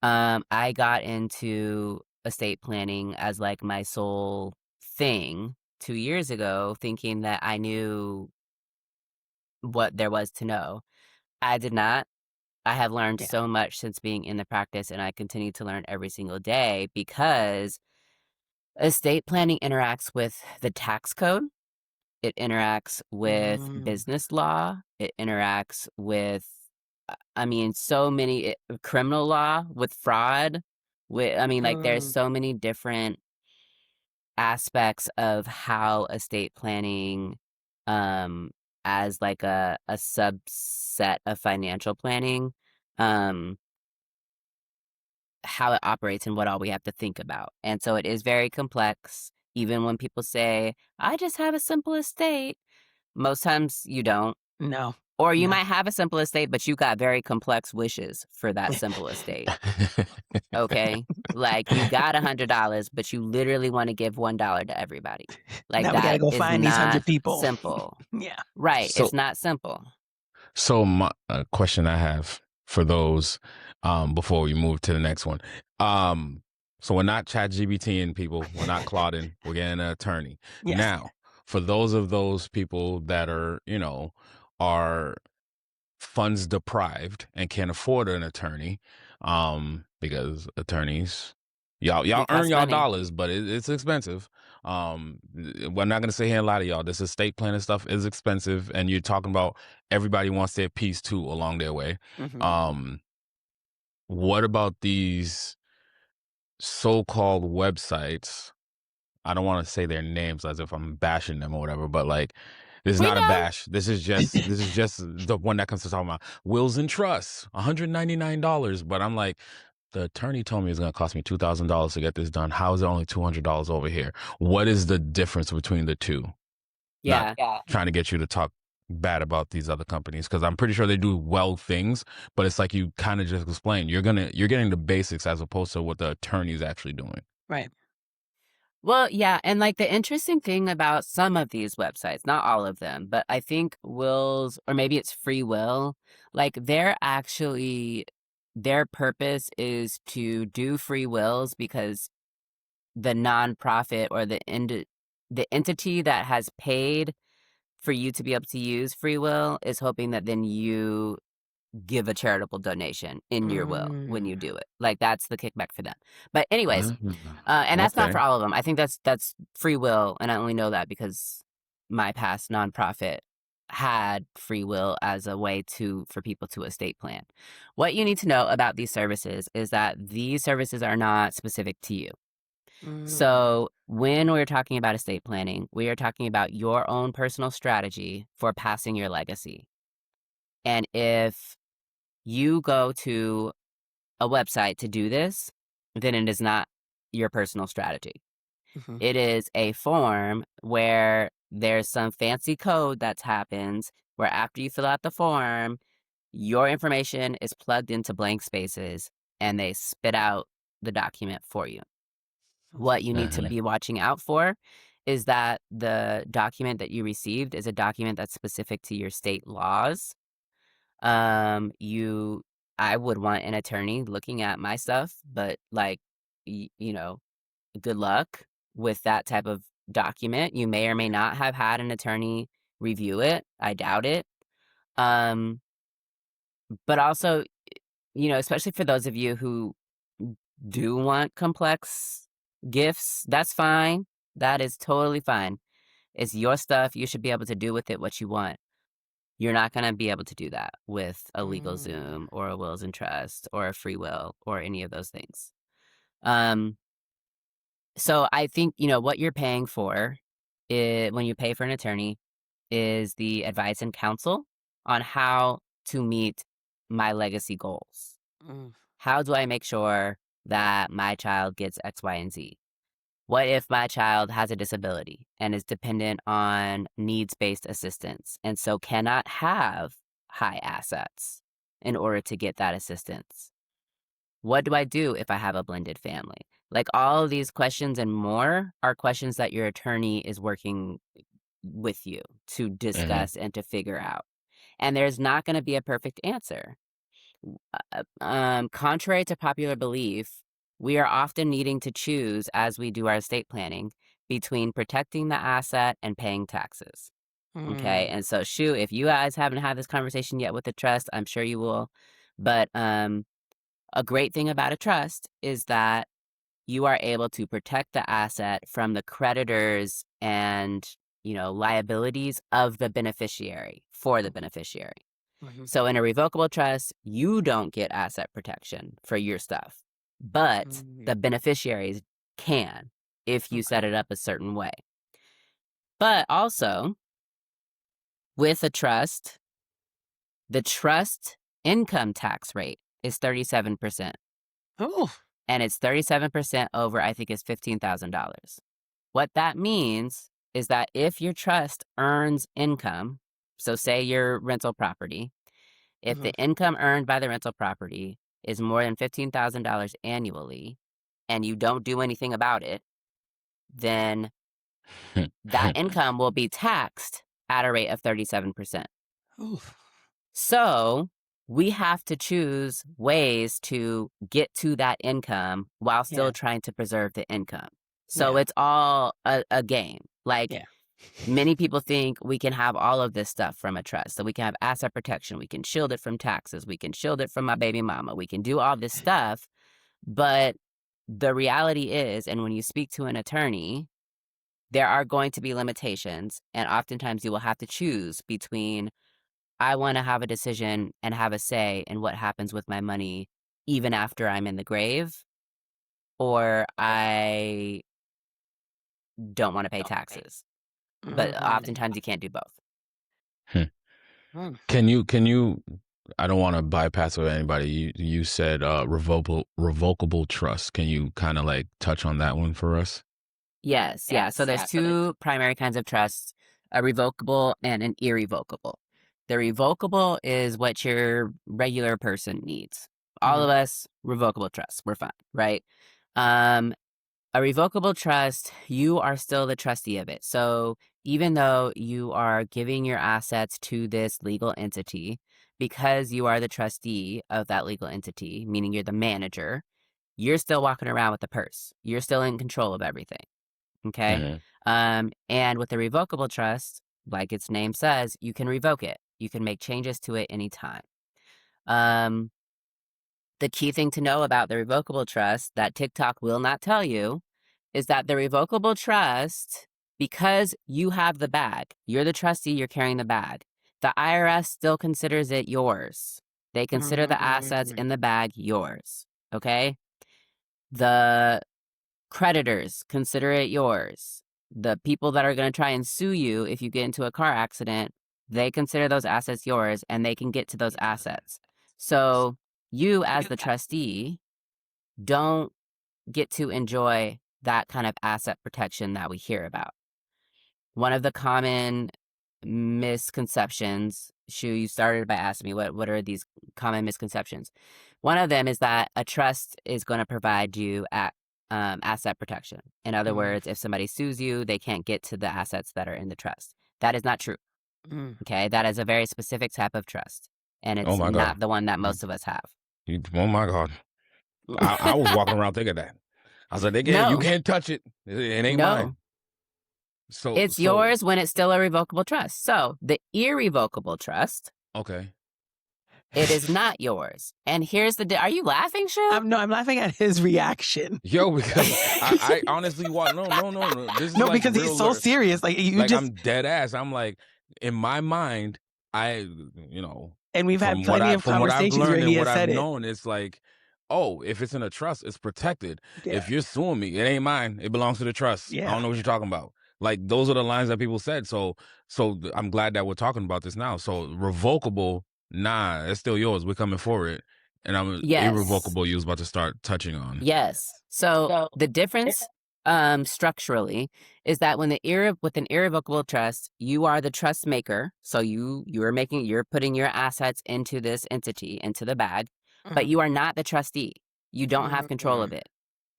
I got into estate planning as like my sole thing 2 years ago, thinking that I knew what there was to know. I did not. I have learned Yeah. so much since being in the practice, and I continue to learn every single day because estate planning interacts with the tax code. It interacts with Mm. business law. It interacts with, I mean, so many criminal law with fraud. Like there's Mm. so many different aspects of how estate planning, um, as like a subset of financial planning, um, how it operates and what all we have to think about. And so it is very complex. Even when people say, I just have a simple estate, most times you don't. No. Or you No. might have a simple estate, but you got very complex wishes for that simple estate. Okay? Like you got $100, but you literally want to give $1 to everybody. Like Now we gotta that go is find these not 100 people. simple. Yeah. Right. So It's not simple. So my question I have for those before we move to the next one. Um so we're not chat GBTing people, we're not Clauding, we're getting an attorney. Yes. Now, for those people that are, are funds deprived and can't afford an attorney, because attorneys y'all It earn costs y'all money. dollars, but it's expensive. We're not gonna sit here and lie to y'all. This estate planning stuff is expensive, and you're talking about everybody wants their piece too along their way. Mhm. Um, what about these so-called websites? I don't want to say their names as if I'm bashing them or whatever, but like this is We not a know. bash. This is just the one that comes to talking about wills and trusts, $199. But I'm like, the attorney told me it's gonna cost me $2,000 to get this done. How is it only $200 over here? What is the difference between the two? Not Yeah. trying to get you to talk bad about these other companies because I'm pretty sure they do well things, but it's like you kind of just explained. You're getting the basics as opposed to what the attorney is actually doing. Right. Well, yeah, and like the interesting thing about some of these websites, not all of them, but I think wills, or maybe it's free will, like their purpose is to do free wills because the nonprofit or the entity that has paid for you to be able to use free will is hoping that then you give a charitable donation in your will when you Mm. do it. Like that's the kickback for them. But anyways, and that's not Okay. for all of them. I think that's free will, and I only know that because my past nonprofit had free will as a way for people to estate plan. What you need to know about these services is that these services are not specific to you. Mm. So when we're talking about estate planning, we are talking about your own personal strategy for passing your legacy. And if you go to a website to do this, then it is not your personal strategy. Mhm. It is a form where there's some fancy code that happens where after you fill out the form, your information is plugged into blank spaces and they spit out the document for you. What you need to Mhm. be watching out for is that the document that you received is a document that's specific to your state laws. Um, you I would want an attorney looking at my stuff, but like y- you know, good luck with that type of document. You may or may not have had an attorney review it. I doubt it. Um, But also, especially for those of you who do want complex gifts, that's fine. That is totally fine. It's your stuff. You should be able to do with it what you want. You're not going to be able to do that with a legal Zoom or a wills and trust or a free will or any of those things. So I think, what you're paying for when you pay for an attorney is the advice and counsel on how to meet my legacy goals. How do I make sure that my child gets X, Y, and Z? What if my child has a disability and is dependent on needs-based assistance and so cannot have high assets in order to get that assistance? What do I do if I have a blended family? Like, all of these questions and more are questions that your attorney is working with you to discuss and to figure out. And there's not going to be a perfect answer. Contrary to popular belief, we are often needing to choose, as we do our estate planning, between protecting the asset and paying taxes. Okay. And so, if you guys haven't had this conversation yet with the trust, I'm sure you will. But a great thing about a trust is that you are able to protect the asset from the creditors and, liabilities of the beneficiary for the beneficiary. So in a revocable trust, you don't get asset protection for your stuff, but the beneficiaries can if you set it up a certain way. But also, with a trust, the trust income tax rate is 37%. Oh. And it's 37% over, I think it's $15,000. What that means is that if your trust earns income, so say your rental property, if the income earned by the rental property is more than $15,000 annually and you don't do anything about it, then that income will be taxed at a rate of 37%. So we have to choose ways to get to that income while still trying to preserve the income. So it's all a game. Like, many people think we can have all of this stuff from a trust. So we can have asset protection. We can shield it from taxes. We can shield it from my baby mama. We can do all this stuff. But the reality is, and when you speak to an attorney, there are going to be limitations. And oftentimes you will have to choose between, I want to have a decision and have a say in what happens with my money even after I'm in the grave, or I don't want to pay taxes. But oftentimes you can't do both. Can you, I don't want to bypass with anybody. You said revocable trust. Can you kind of like touch on that one for us? Yes. So there's two primary kinds of trusts, a revocable and an irrevocable. The revocable is what your regular person needs. All of us, revocable trusts, we're fine, right? A revocable trust, you are still the trustee of it. So even though you are giving your assets to this legal entity, because you are the trustee of that legal entity, meaning you're the manager, you're still walking around with the purse. You're still in control of everything. Okay. And with the revocable trust, like its name says, you can revoke it. You can make changes to it anytime. The key thing to know about the revocable trust that TikTok will not tell you is that the revocable trust, because you have the bag, you're the trustee, you're carrying the bag, the IRS still considers it yours. They consider the assets in the bag yours. Okay. The creditors consider it yours. The people that are going to try and sue you if you get into a car accident, they consider those assets yours and they can get to those assets. So you, as the trustee, don't get to enjoy that kind of asset protection that we hear about. One of the common misconceptions, Shu, you started by asking me what are these common misconceptions. One of them is that a trust is going to provide you asset protection. In other words, if somebody sues you, they can't get to the assets that are in the trust. That is not true. Okay, that is a very specific type of trust, and it's not the one that most of us have. Oh my God. I was walking around thinking that. I was like, you can't touch it. It ain't mine. So it's yours when it's still a revocable trust. So the irrevocable trust. Okay. It is not yours. And here's the are you laughing, Shu? No, I'm laughing at his reaction. Yo, because I honestly want no. This is No, like because he's real so serious. Like you like just I'm dead ass. I'm like, in my mind, and we've had from what plenty of I've conversations where learned he and what has I've said it. known, it's like, oh, if it's in a trust, it's protected. Yeah. If you're suing me, it ain't mine. It belongs to the trust. I Yeah. don't know what you're talking about. Like, those are the lines that people said. So I'm glad that we're talking about this now. So revocable, nah, it's still yours. We're coming for it. And I'm Yes. irrevocable. You was about to start touching on. Yes. So the difference structurally is that when with an irrevocable trust, you are the trust maker. So you're putting your assets into this entity, into the bag, but you are not the trustee. You don't have control of it.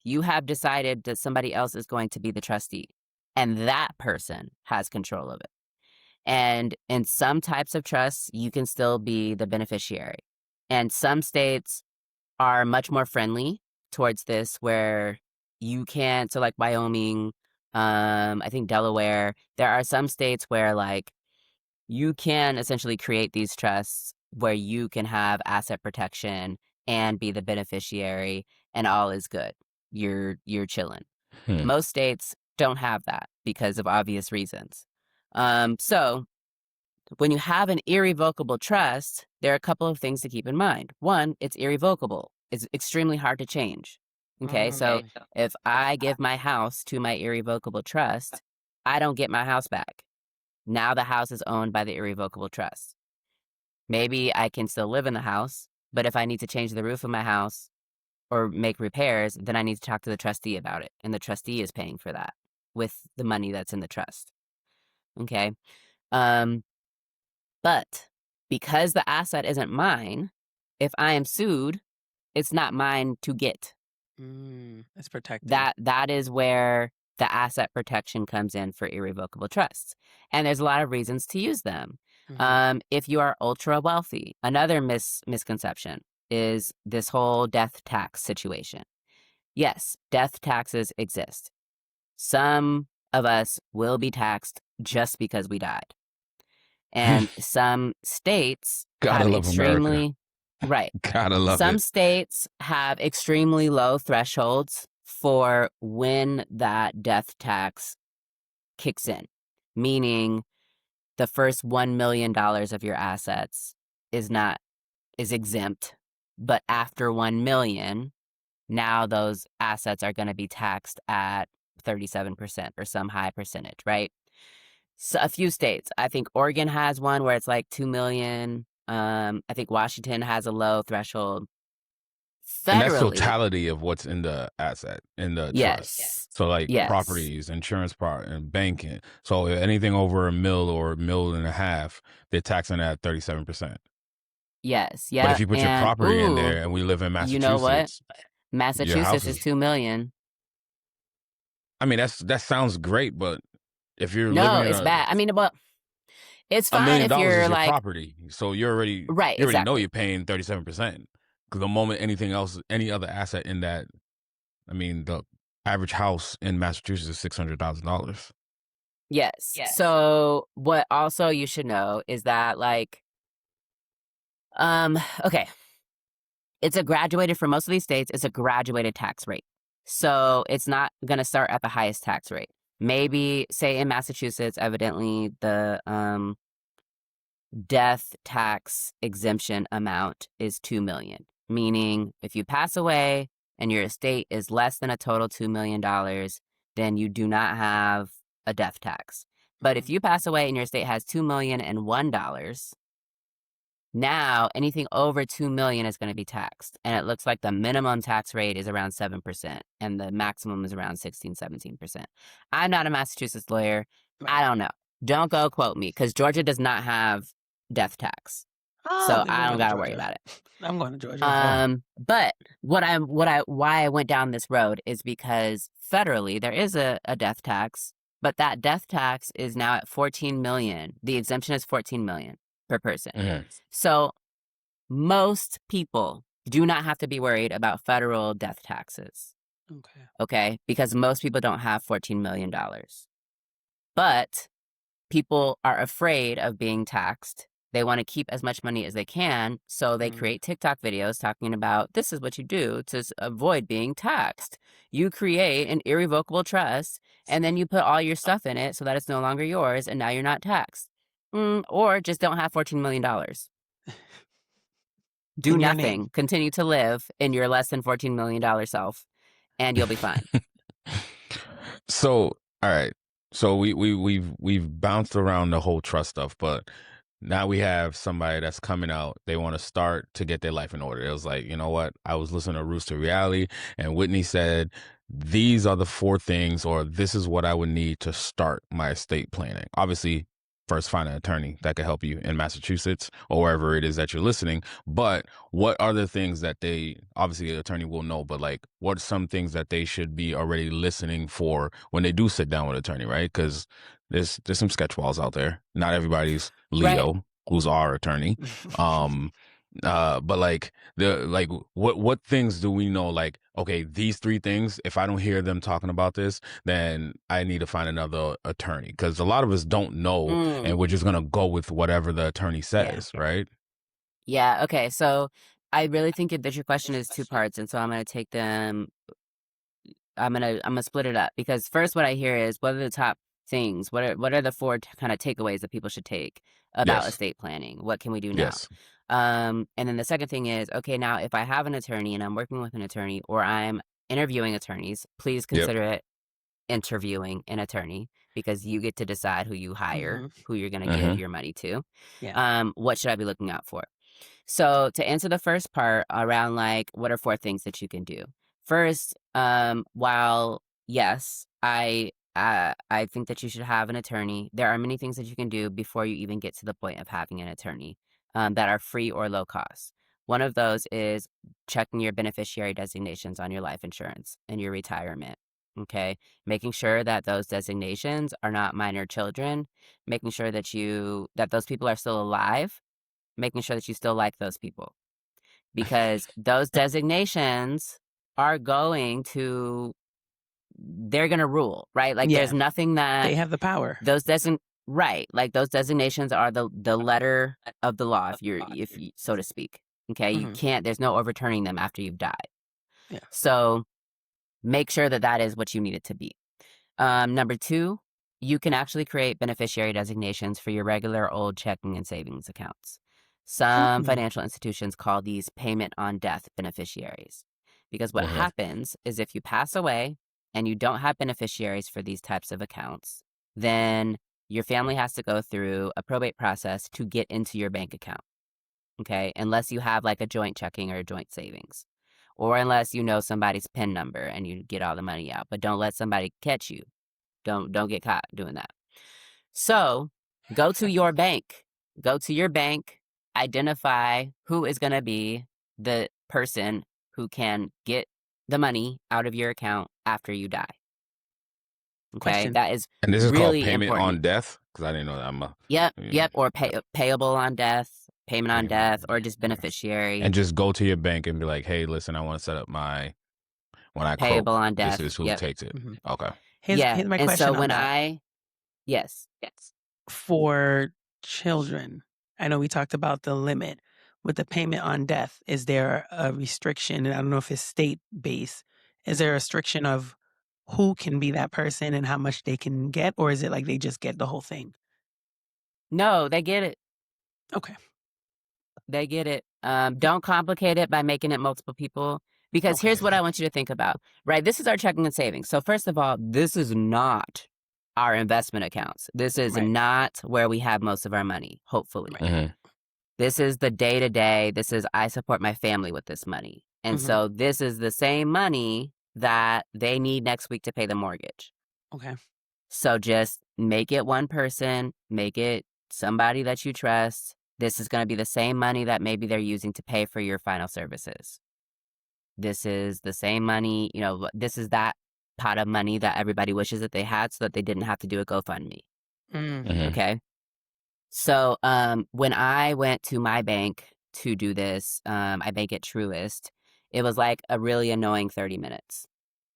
You have decided that somebody else is going to be the trustee, and that person has control of it. And in some types of trusts, you can still be the beneficiary. And some states are much more friendly towards this, where you can, so like Wyoming, I think Delaware, there are some states where like you can essentially create these trusts where you can have asset protection and be the beneficiary, and all is good. You're chilling. Most states don't have that because of obvious reasons. So when you have an irrevocable trust, there are a couple of things to keep in mind. One, it's irrevocable. It's extremely hard to change. Okay, so if I give my house to my irrevocable trust, I don't get my house back. Now the house is owned by the irrevocable trust. Maybe I can still live in the house, but if I need to change the roof of my house or make repairs, then I need to talk to the trustee about it. And the trustee is paying for that with the money that's in the trust. Okay. But because the asset isn't mine, if I am sued, it's not mine to get. It's protected. That is where the asset protection comes in for irrevocable trusts. And there's a lot of reasons to use them. If you are ultra wealthy, another misconception is this whole death tax situation. Yes, death taxes exist. Some of us will be taxed just because we died. And some states Gotta have love extremely right. Gotta love Some it. states have extremely low thresholds for when that death tax kicks in, meaning the first $1 million of your assets is exempt, but after 1 million, now those assets are going to be taxed at 37% or some high percentage, right? So a few states, I think Oregon has one where it's like 2 million. I think Washington has a low threshold. And that's Federally, totality of what's in the asset, in the trust. yes, So like yes, properties, insurance part, and banking. So anything over $1 million or $1.5 million, they're taxing at 37%. yes, But yeah. if you put your And property in there, and we live in you know what? Massachusetts, your house Massachusetts is 2 million. I mean, that sounds great, but if you're No, living in it's bad. I mean, well, it's $1 fine million if you're is your like property, so you already right, know exactly. you're paying 37%. Because the moment anything else, any other asset in that, I mean, the average house in Massachusetts is $600,000. Yes. So what also you should know is that like, okay, it's a graduated, for most of these states, it's a graduated tax rate. So it's not going to start at the highest tax rate. Maybe, say in Massachusetts, evidently the death tax exemption amount is 2 million, meaning if you pass away and your estate is less than a total $2 million, then you do not have a death tax. But if you pass away and your estate has $2,001, now anything over 2 million is going to be taxed. And it looks like the minimum tax rate is around 7% and the maximum is around 16-17%. I'm not a Massachusetts lawyer. I don't know. Don't go quote me, because Georgia does not have death tax. So I don't got to worry about it. I'm going to Georgia. But why I went down this road is because federally there is a death tax, but that death tax is now at 14 million. The exemption is 14 million per person. So most people do not have to be worried about federal death taxes. Okay? Because most people don't have $14 million. But people are afraid of being taxed. they want to keep as much money as they can. So they create TikTok videos talking about this is what you do to avoid being taxed. You create an irrevocable trust and then you put all your stuff in it so that it's no longer yours and now you're not taxed. Or just don't have $14 million. Do In your nothing. name. Continue to live in your less than $14 million self and you'll be fine. So, all right. So we've bounced around the whole trust stuff, but now we have somebody that's coming out. They want to start to get their life in order. It was like, you know what? I was listening to Rooster Reality, and Whitney said, these are the 4 things, or this is what I would need to start my estate planning. Obviously, first find an attorney that could help you in Massachusetts or wherever it is that you're listening. But what are the things that they, obviously the attorney will know, but like what are some things that they should be already listening for when they do sit down with an attorney, right? Because there's some sketch balls out there. Not everybody's Leo, Right. who's our attorney. But what things do we know? Like, okay, these 3 things, if I don't hear them talking about this, then I need to find another attorney, because a lot of us don't know, and we're just gonna go with whatever the attorney says, right? Yeah. Okay. So I really think that your question is 2 parts, and so I'm gonna take them. I'm gonna split it up, because first what I hear is what are the top things? What are the 4 kind of takeaways that people should take about Yes. estate planning? What can we do now? Yes. And then the second thing is, okay, now if I have an attorney and I'm working with an attorney or I'm interviewing attorneys, please Yep. consider it interviewing an attorney, because you get to decide who you hire, who you're going to give your money to. Yeah. What should I be looking out for? So to answer the first part around like what are 4 things that you can do? First, while yes, I think that you should have an attorney, there are many things that you can do before you even get to the point of having an attorney that are free or low cost. One of those is checking your beneficiary designations on your life insurance and your retirement. Okay, making sure that those designations are not minor children, making sure that those people are still alive, making sure that you still like those people, because those designations are they're going to rule, right? Like there's Yeah. nothing that They have the power. right. Like those designations are the letter of the law, if you, so to speak. Okay. You can't, there's no overturning them after you've died. Yeah. So make sure that that is what you need it to be. Number 2, you can actually create beneficiary designations for your regular old checking and savings accounts. Some financial institutions call these payment on death beneficiaries, because what happens is if you pass away and you don't have beneficiaries for these types of accounts, then your family has to go through a probate process to get into your bank account. Okay. Unless you have like a joint checking or a joint savings, or unless you know somebody's PIN number and you get all the money out, but don't let somebody catch you. Don't get caught doing that. So go to your bank. Go to your bank, identify who is going to be the person who can get the money out of your account after you die. Okay, Question. that is And this is called really payment important. on death, because I didn't know that. Yep, or payable on death, payment on death, or just beneficiary. And just go to your bank and be like, hey, listen, I want to set up when I Payable croak, on death. this is who Yep. takes it. Okay. Here's my And question so on when that. yes. For children, I know we talked about the limit. With the payment on death, is there a restriction? And I don't know if it's state-based. Is there a restriction of who can be that person and how much they can get? Or is it like they just get the whole thing? No, they get it. Okay. They get it. Don't complicate it by making it multiple people, because here's what I want you to think about, right? This is our checking and savings. So first of all, this is not our investment accounts. This is not where we have most of our money, hopefully. This is the day-to-day. This is, I support my family with this money. And so this is the same money that they need next week to pay the mortgage. Okay. So just make it one person, make it somebody that you trust. This is going to be the same money that maybe they're using to pay for your final services. This is the same money, this is that pot of money that everybody wishes that they had so that they didn't have to do a GoFundMe. Okay. So when I went to my bank to do this, I bank at Truist, it was like a really annoying 30 minutes.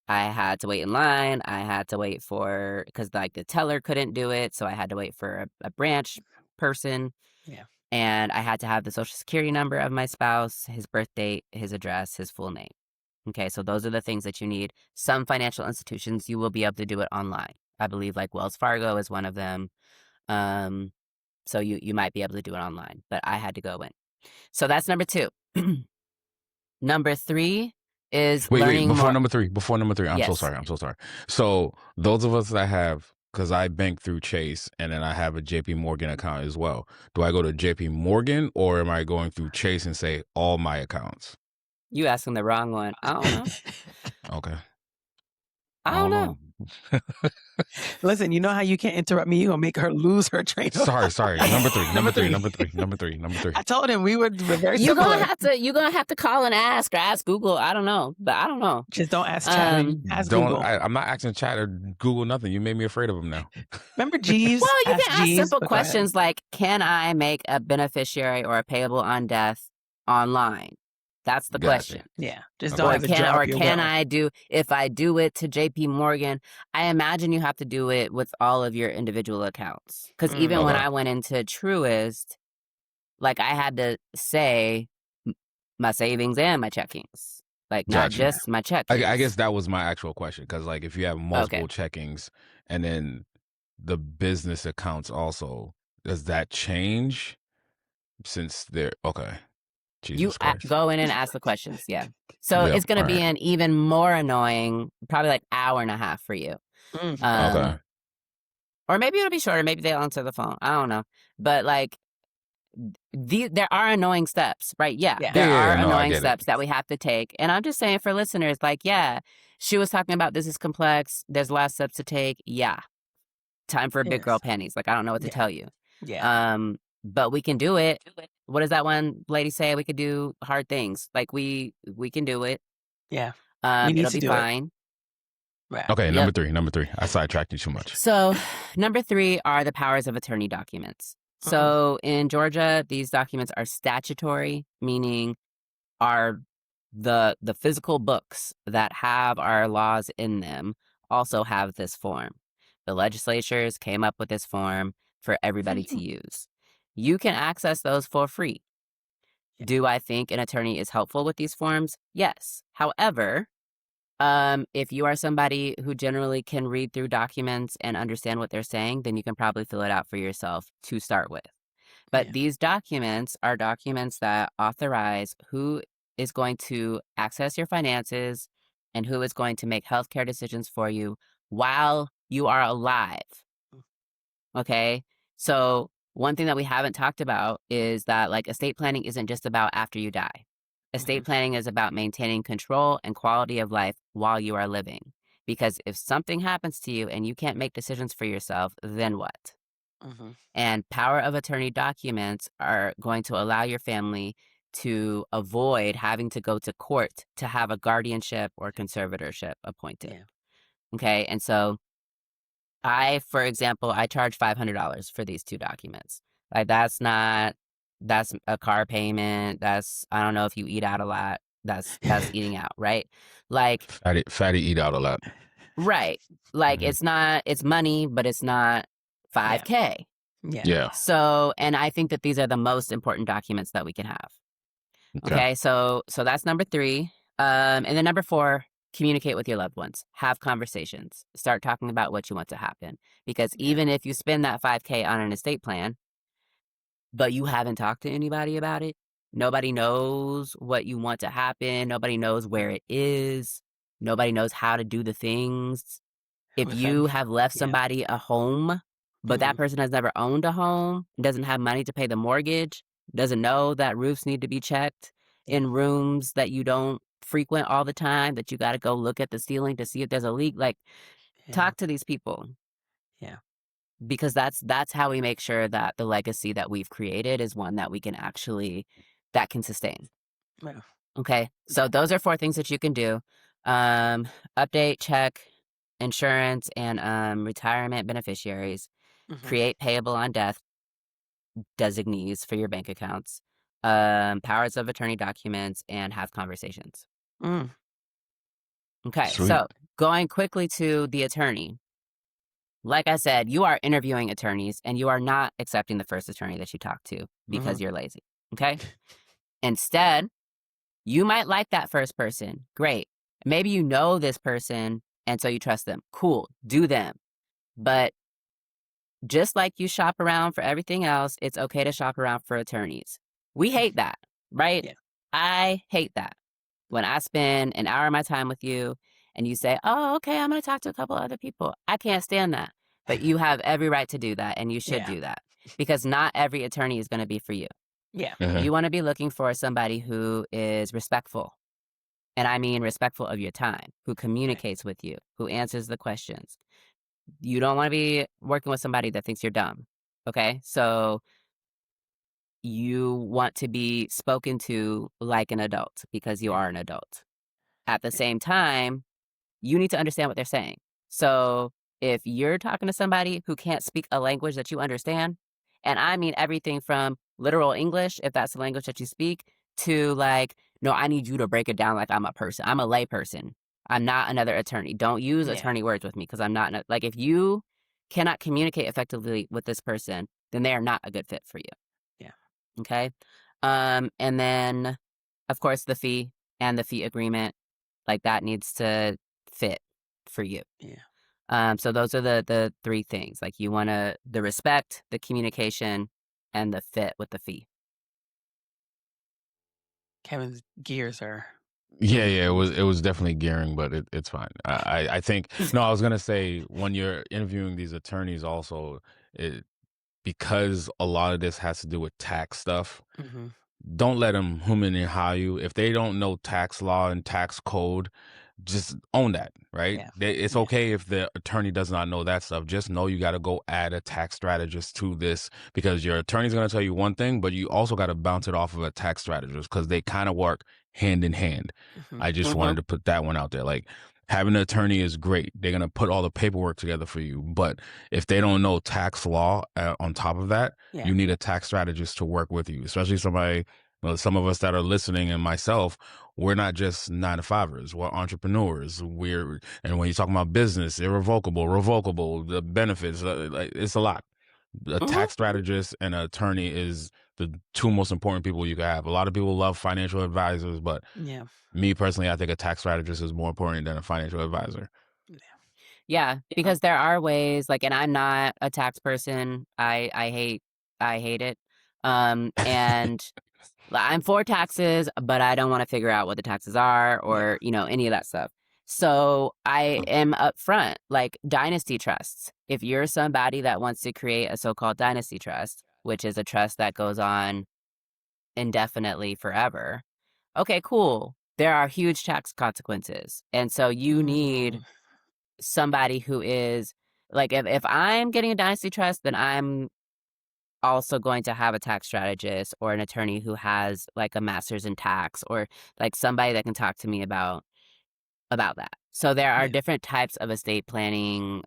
I had to wait in line. I had to wait because like the teller couldn't do it. So I had to wait for a branch person. Yeah. and I had to have the social security number of my spouse, his birth date, his address, his full name. Okay, so those are the things that you need. Some financial institutions, you will be able to do it online. I believe like Wells Fargo is one of them. So you might be able to do it online, but I had to go in. So that's number 2. Number 3 is Wait, learning before more. number 3, I'm so Yes. sorry. So those of us that have, because I bank through Chase and then I have a JP Morgan account as well. Do I go to JP Morgan or am I going through Chase and say all my accounts? You asking the wrong one. I don't know. Okay. I don't know. Listen, you know how you can't interrupt me? You're going to make her lose her train of thought. Sorry. Number three. I told him we're very You're similar. gonna have to call and ask, or ask Google. I don't know, but I don't know. Just don't ask Chat. Ask Google. I'm not asking Chat or Google nothing. You made me afraid of them now. Remember Jeeves? Well, you Ask can ask Jeeves, simple but go ahead. questions like, can I make a beneficiary or a payable on death online? That's the Gotcha. question. Yeah, just Okay. don't Or have to drop your can will. I do, if I do it to JP Morgan, I imagine you have to do it with all of your individual accounts. Because even when Okay. I went into Truist, like I had to say my savings and my checkings, like not Gotcha. just my checkings. I guess that was my actual question, because like if you have multiple checkings and then the business accounts also, does that change since they're okay? Jesus Christ. Go in and ask the questions. Yeah. So Yep, it's going to be alright. an even more annoying, probably like hour and a half for you. Okay. Or maybe it'll be shorter. Maybe they'll answer the phone. I don't know. But like, there are annoying steps, right? Yeah. There are No, I annoying get steps it. that we have to take. And I'm just saying for listeners, like, yeah, she was talking about this is complex. There's a lot of steps to take. Yeah. Time for big girl panties. Like, I don't know what to tell you. Yeah. But we can do it. What does that one lady say? We could do hard things. Like we can do it. Yeah. We need It'll to be do fine. It. Right. Okay, Yep. number three. I sidetracked you too much. So, number 3 are the powers of attorney documents. So, in Georgia, these documents are statutory, meaning are the physical books that have our laws in them also have this form. The legislatures came up with this form for everybody to use. You can access those for free. Yeah. Do I think an attorney is helpful with these forms? Yes. However, if you are somebody who generally can read through documents and understand what they're saying, then you can probably fill it out for yourself to start with. But these documents are documents that authorize who is going to access your finances and who is going to make healthcare decisions for you while you are alive. Okay? So, one thing that we haven't talked about is that like estate planning isn't just about after you die. Estate planning is about maintaining control and quality of life while you are living. Because if something happens to you and you can't make decisions for yourself, then what? And power of attorney documents are going to allow your family to avoid having to go to court to have a guardianship or conservatorship appointed. Yeah. Okay. And so for example, I charge $500 for these 2 documents. Like that's a car payment. I don't know if you eat out a lot. That's eating out, right? Like fatty eat out a lot. Right. Like it's money, but it's not $5K. Yeah. So, and I think that these are the most important documents that we can have. Okay. So that's number 3. And then number 4, communicate with your loved ones. Have conversations. Start talking about what you want to happen. Because even if you spend that $5K on an estate plan, but you haven't talked to anybody about it, nobody knows what you want to happen. Nobody knows where it is. Nobody knows how to do the things. If you have left somebody a home, but that person has never owned a home, doesn't have money to pay the mortgage, doesn't know that roofs need to be checked in rooms that you don't frequent all the time, that you got to go look at the ceiling to see if there's a leak, like talk to these people. Yeah. Because that's how we make sure that the legacy that we've created is one that we can that can sustain. Yeah. Okay. So those are 4 things that you can do. Update, check, insurance, and retirement beneficiaries, create payable on death designees for your bank accounts, powers of attorney documents, and have conversations. Okay, Sweet. so going quickly to the attorney. like I said, you are interviewing attorneys and you are not accepting the first attorney that you talk to because you're lazy. Okay. Instead, you might like that first person. Great. Maybe you know this person and so you trust them. Cool. Do them. But just like you shop around for everything else, it's okay to shop around for attorneys. We hate that, right? Yeah. I hate that. When I spend an hour of my time with you and you say, oh, okay, I'm going to talk to a couple other people. I can't stand that. But you have every right to do that, and you should Yeah. do that because not every attorney is going to be for you. Yeah. You want to be looking for somebody who is respectful. And I mean respectful of your time, who communicates with you, who answers the questions. You don't want to be working with somebody that thinks you're dumb. Okay? So you want to be spoken to like an adult because you are an adult. At the same time, you need to understand what they're saying. So if you're talking to somebody who can't speak a language that you understand, and I mean everything from literal English, if that's the language that you speak, to like, no, I need you to break it down like I'm a person. I'm a lay person. I'm not another attorney. Don't use Yeah. attorney words with me because I'm not, like, if you cannot communicate effectively with this person, then they are not a good fit for you. Yeah. Okay. And then, of course, the fee and the fee agreement, like that needs to fit for you. Yeah. So those are the three things. Like you want to the respect, the communication, and the fit with the fee. Kevin's gears are. Yeah, it was definitely gearing, but it's fine. I think no, I was gonna say when you're interviewing these attorneys, also because a lot of this has to do with tax stuff. Don't let them human and how you. If they don't know tax law and tax code, just own that, right? Yeah. It's okay if the attorney does not know that stuff. Just know you got to go add a tax strategist to this because your attorney's going to tell you one thing, but you also got to bounce it off of a tax strategist because they kind of work hand in hand. I just wanted to put that one out there. Like having an attorney is great. They're going to put all the paperwork together for you. But if they don't know tax law on top of that, Yeah. you need a tax strategist to work with you, especially somebody, well, some of us that are listening and myself, we're not just 9-to-5ers. We're entrepreneurs. And when you're talking about business, irrevocable, revocable, the benefits, like, it's a lot. A tax strategist and an attorney is the two most important people you can have. A lot of people love financial advisors, but Yeah. me personally, I think a tax strategist is more important than a financial advisor. Yeah, because there are ways, like, and I'm not a tax person. I hate it. And I'm for taxes, but I don't want to figure out what the taxes are or, any of that stuff. So I am upfront, like dynasty trusts. If you're somebody that wants to create a so-called dynasty trust, which is a trust that goes on indefinitely forever, okay, cool. There are huge tax consequences. And so you need somebody who is like, if I'm getting a dynasty trust, then I'm also going to have a tax strategist or an attorney who has like a master's in tax or like somebody that can talk to me about that. So there are different types of estate planning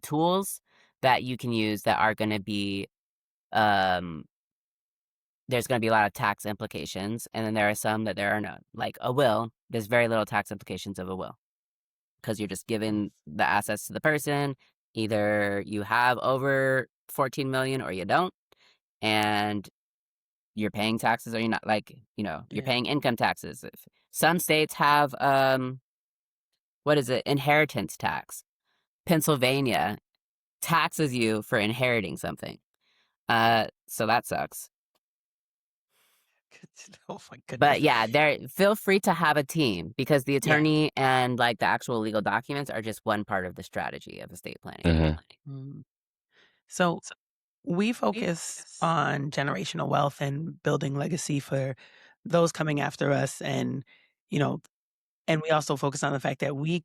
tools that you can use that are going to be there's going to be a lot of tax implications, and then there are some that there are none. Like a will, there's very little tax implications of a will because you're just giving the assets to the person. Either you have over 14 million or you don't, and you're paying taxes or you're not, like, you're paying income taxes. Some states have, what is it? Inheritance tax. Pennsylvania taxes you for inheriting something. So that sucks. Oh my goodness. But yeah, feel free to have a team because the attorney and like the actual legal documents are just one part of the strategy of estate planning. So we focus on generational wealth and building legacy for those coming after us. And, and we also focus on the fact that we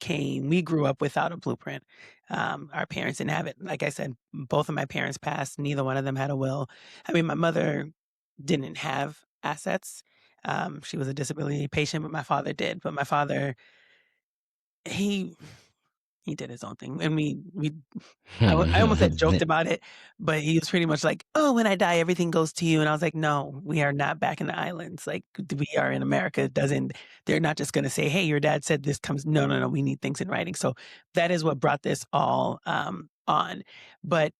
grew up without a blueprint. Our parents didn't have it. Like I said, both of my parents passed. Neither one of them had a will. I mean, my mother didn't have assets. She was a disability patient, but my father did. But my father, he did his own thing. And I almost said joked about it, but he was pretty much like, oh, when I die, everything goes to you. And I was like, no, we are not back in the islands. Like we are in America. They're not just going to say, hey, your dad said this comes. No. We need things in writing. So that is what brought this all on. But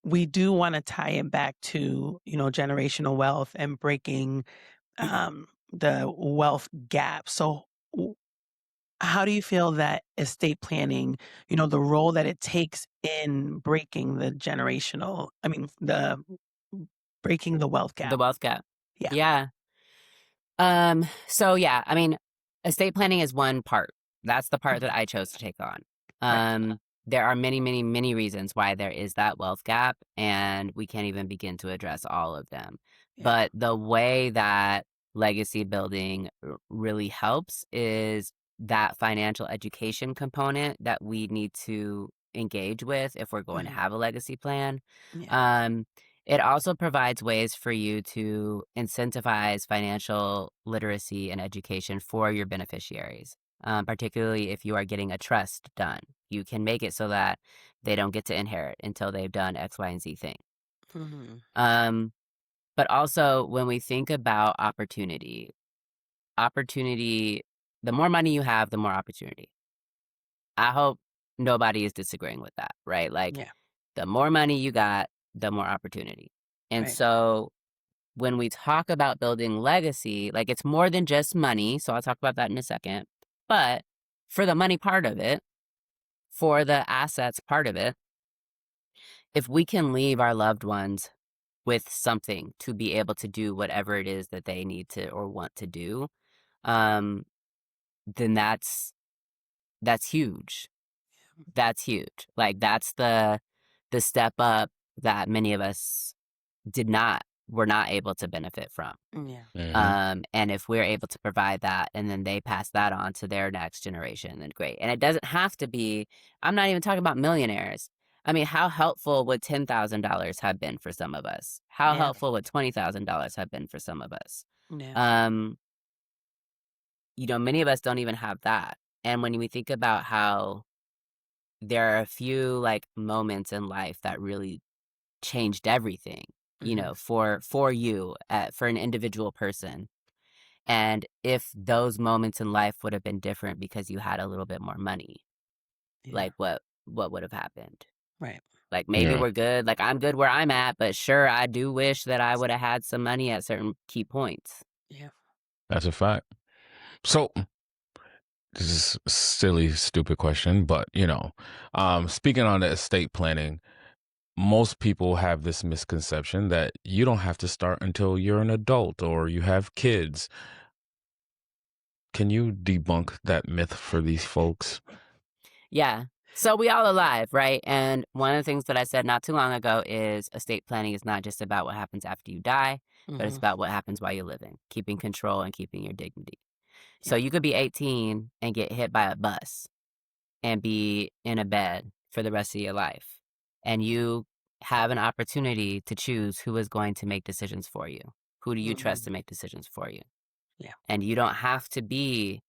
we do want to tie it back to, generational wealth and breaking the wealth gap. So how do you feel that estate planning, the role that it takes in breaking the breaking the wealth The gap? wealth gap. Yeah. Yeah. So yeah, I mean, estate planning is one part. That's the part that I chose to take on. Right. There are many, many, many reasons why there is that wealth gap, and we can't even begin to address all of them. Yeah. But the way that legacy building really helps is that financial education component that we need to engage with if we're going to have a legacy plan. Yeah. It also provides ways for you to incentivize financial literacy and education for your beneficiaries, particularly if you are getting a trust done. You can make it so that they don't get to inherit until they've done X, Y, and Z thing. Um, but also, when we think about opportunity, the more money you have, the more opportunity. I hope nobody is disagreeing with that, right? Like, Yeah. the more money you got, the more opportunity. And Right. so when we talk about building legacy, like it's more than just money. So I'll talk about that in a second. But for the money part of it, for the assets part of it, if we can leave our loved ones with something to be able to do whatever it is that they need to or want to do, then that's huge. That's huge. Like that's the step up that many of us were not able to benefit from. Yeah. And if we're able to provide that and then they pass that on to their next generation, then great. And it doesn't have to be, I'm not even talking about millionaires. I mean, how helpful would $10,000 have been for some of us? How Yeah. helpful would $20,000 have been for some of us? Yeah. Many of us don't even have that. And when we think about how there are a few like moments in life that really changed everything, for you, for an individual person. And if those moments in life would have been different because you had a little bit more money, Yeah. like what would have happened? Right. Like maybe Yeah. we're good. Like I'm good where I'm at, but sure, I do wish that I would have had some money at certain key points. Yeah. That's a fact. So this is a silly, stupid question, but speaking on the estate planning, most people have this misconception that you don't have to start until you're an adult or you have kids. Can you debunk that myth for these folks? Yeah. So we all alive, right? And one of the things that I said not too long ago is estate planning is not just about what happens after you die, but it's about what happens while you're living, keeping control and keeping your dignity. So you could be 18 and get hit by a bus and be in a bed for the rest of your life. And you have an opportunity to choose who is going to make decisions for you. Who do you trust to make decisions for you? Yeah. And you don't have to be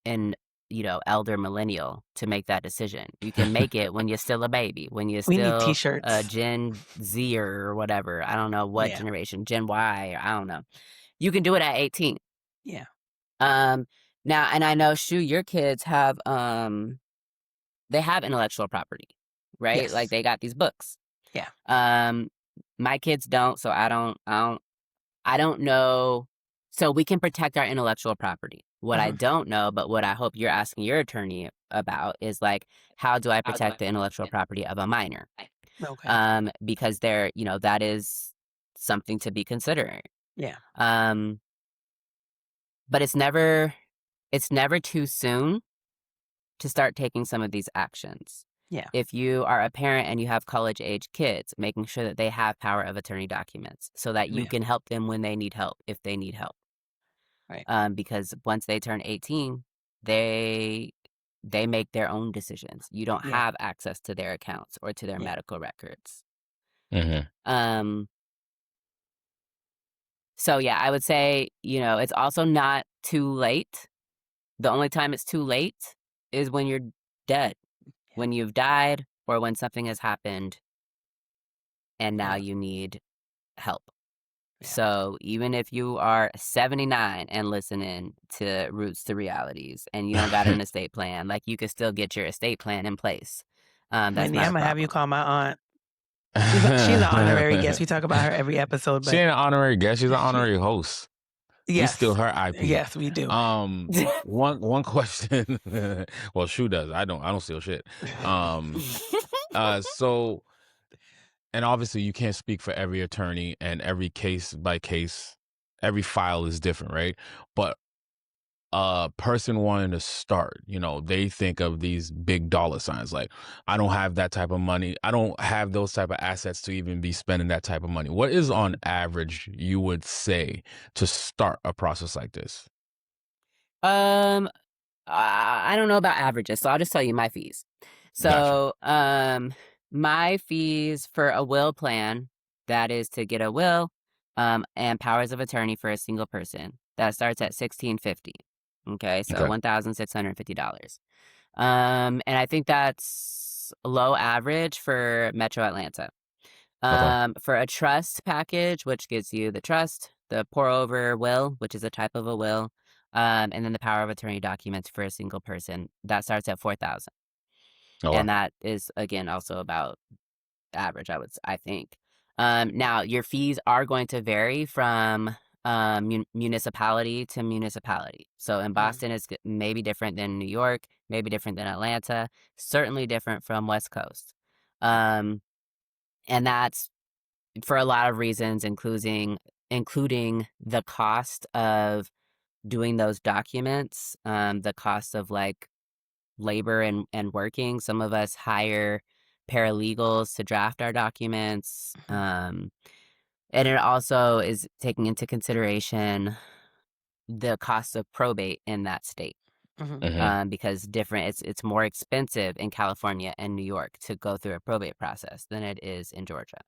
an elder millennial to make that decision. You can make it when you're still a baby, when you're We need still a t-shirts. Gen Z or whatever. I don't know what Yeah. generation, Gen Y, or I don't know. You can do it at 18. Yeah. Now, and I know, Shu, your kids have they have intellectual property, right? Yes. Like they got these books. Yeah. My kids don't, so I don't know. So we can protect our intellectual property. What I don't know, but what I hope you're asking your attorney about is like, how do I protect the intellectual property of a minor? Okay. Because that is something to be considering. Yeah. But it's never too soon to start taking some of these actions. Yeah. If you are a parent and you have college-age kids, making sure that they have power of attorney documents so that you Yeah. can help them when they need help, if they need help. Right. Because once they turn 18, they make their own decisions. You don't Yeah. have access to their accounts or to their Yeah. medical records. Mm-hmm. So yeah, I would say, it's also not too late. The only time it's too late is when you're dead, when you've died, or when something has happened and now Yeah. you need help. Yeah. So even if you are 79 and listening to Roots to Realities and you don't got an estate plan, like you could still get your estate plan in place. That's Whitney, not I'm a gonna have you problem. call my aunt. She's an honorary guest. We talk about her every episode, She but ain't an honorary guest. She's an honorary host. We steal yes, her IP. yes, we do. One question. Well, Shu does. I don't steal shit. So, and obviously you can't speak for every attorney, and every case by case, every file is different, right? But a person wanting to start, they think of these big dollar signs. Like, I don't have that type of money. I don't have those type of assets to even be spending that type of money. What is on average you would say to start a process like this? Um, I don't know about averages, so I'll just tell you my fees. Gotcha. So, my fees for a will plan, that is to get a will, and powers of attorney for a single person, that starts at $1,650. Okay, so Okay. $1,650. And I think that's low average for Metro Atlanta. Okay. For a trust package, which gives you the trust, the pour over will, which is a type of a will, and then the power of attorney documents for a single person, that starts at 4,000. Okay. And that is, again, also about average, I think. Now your fees are going to vary from municipality to municipality. So in Boston, it's maybe different than New York, maybe different than Atlanta, certainly different from West Coast. And that's for a lot of reasons, including the cost of doing those documents, the cost of like labor and working. Some of us hire paralegals to draft our documents. And it also is taking into consideration the cost of probate in that state. Mm-hmm. Because it's more expensive in California and New York to go through a probate process than it is in Georgia.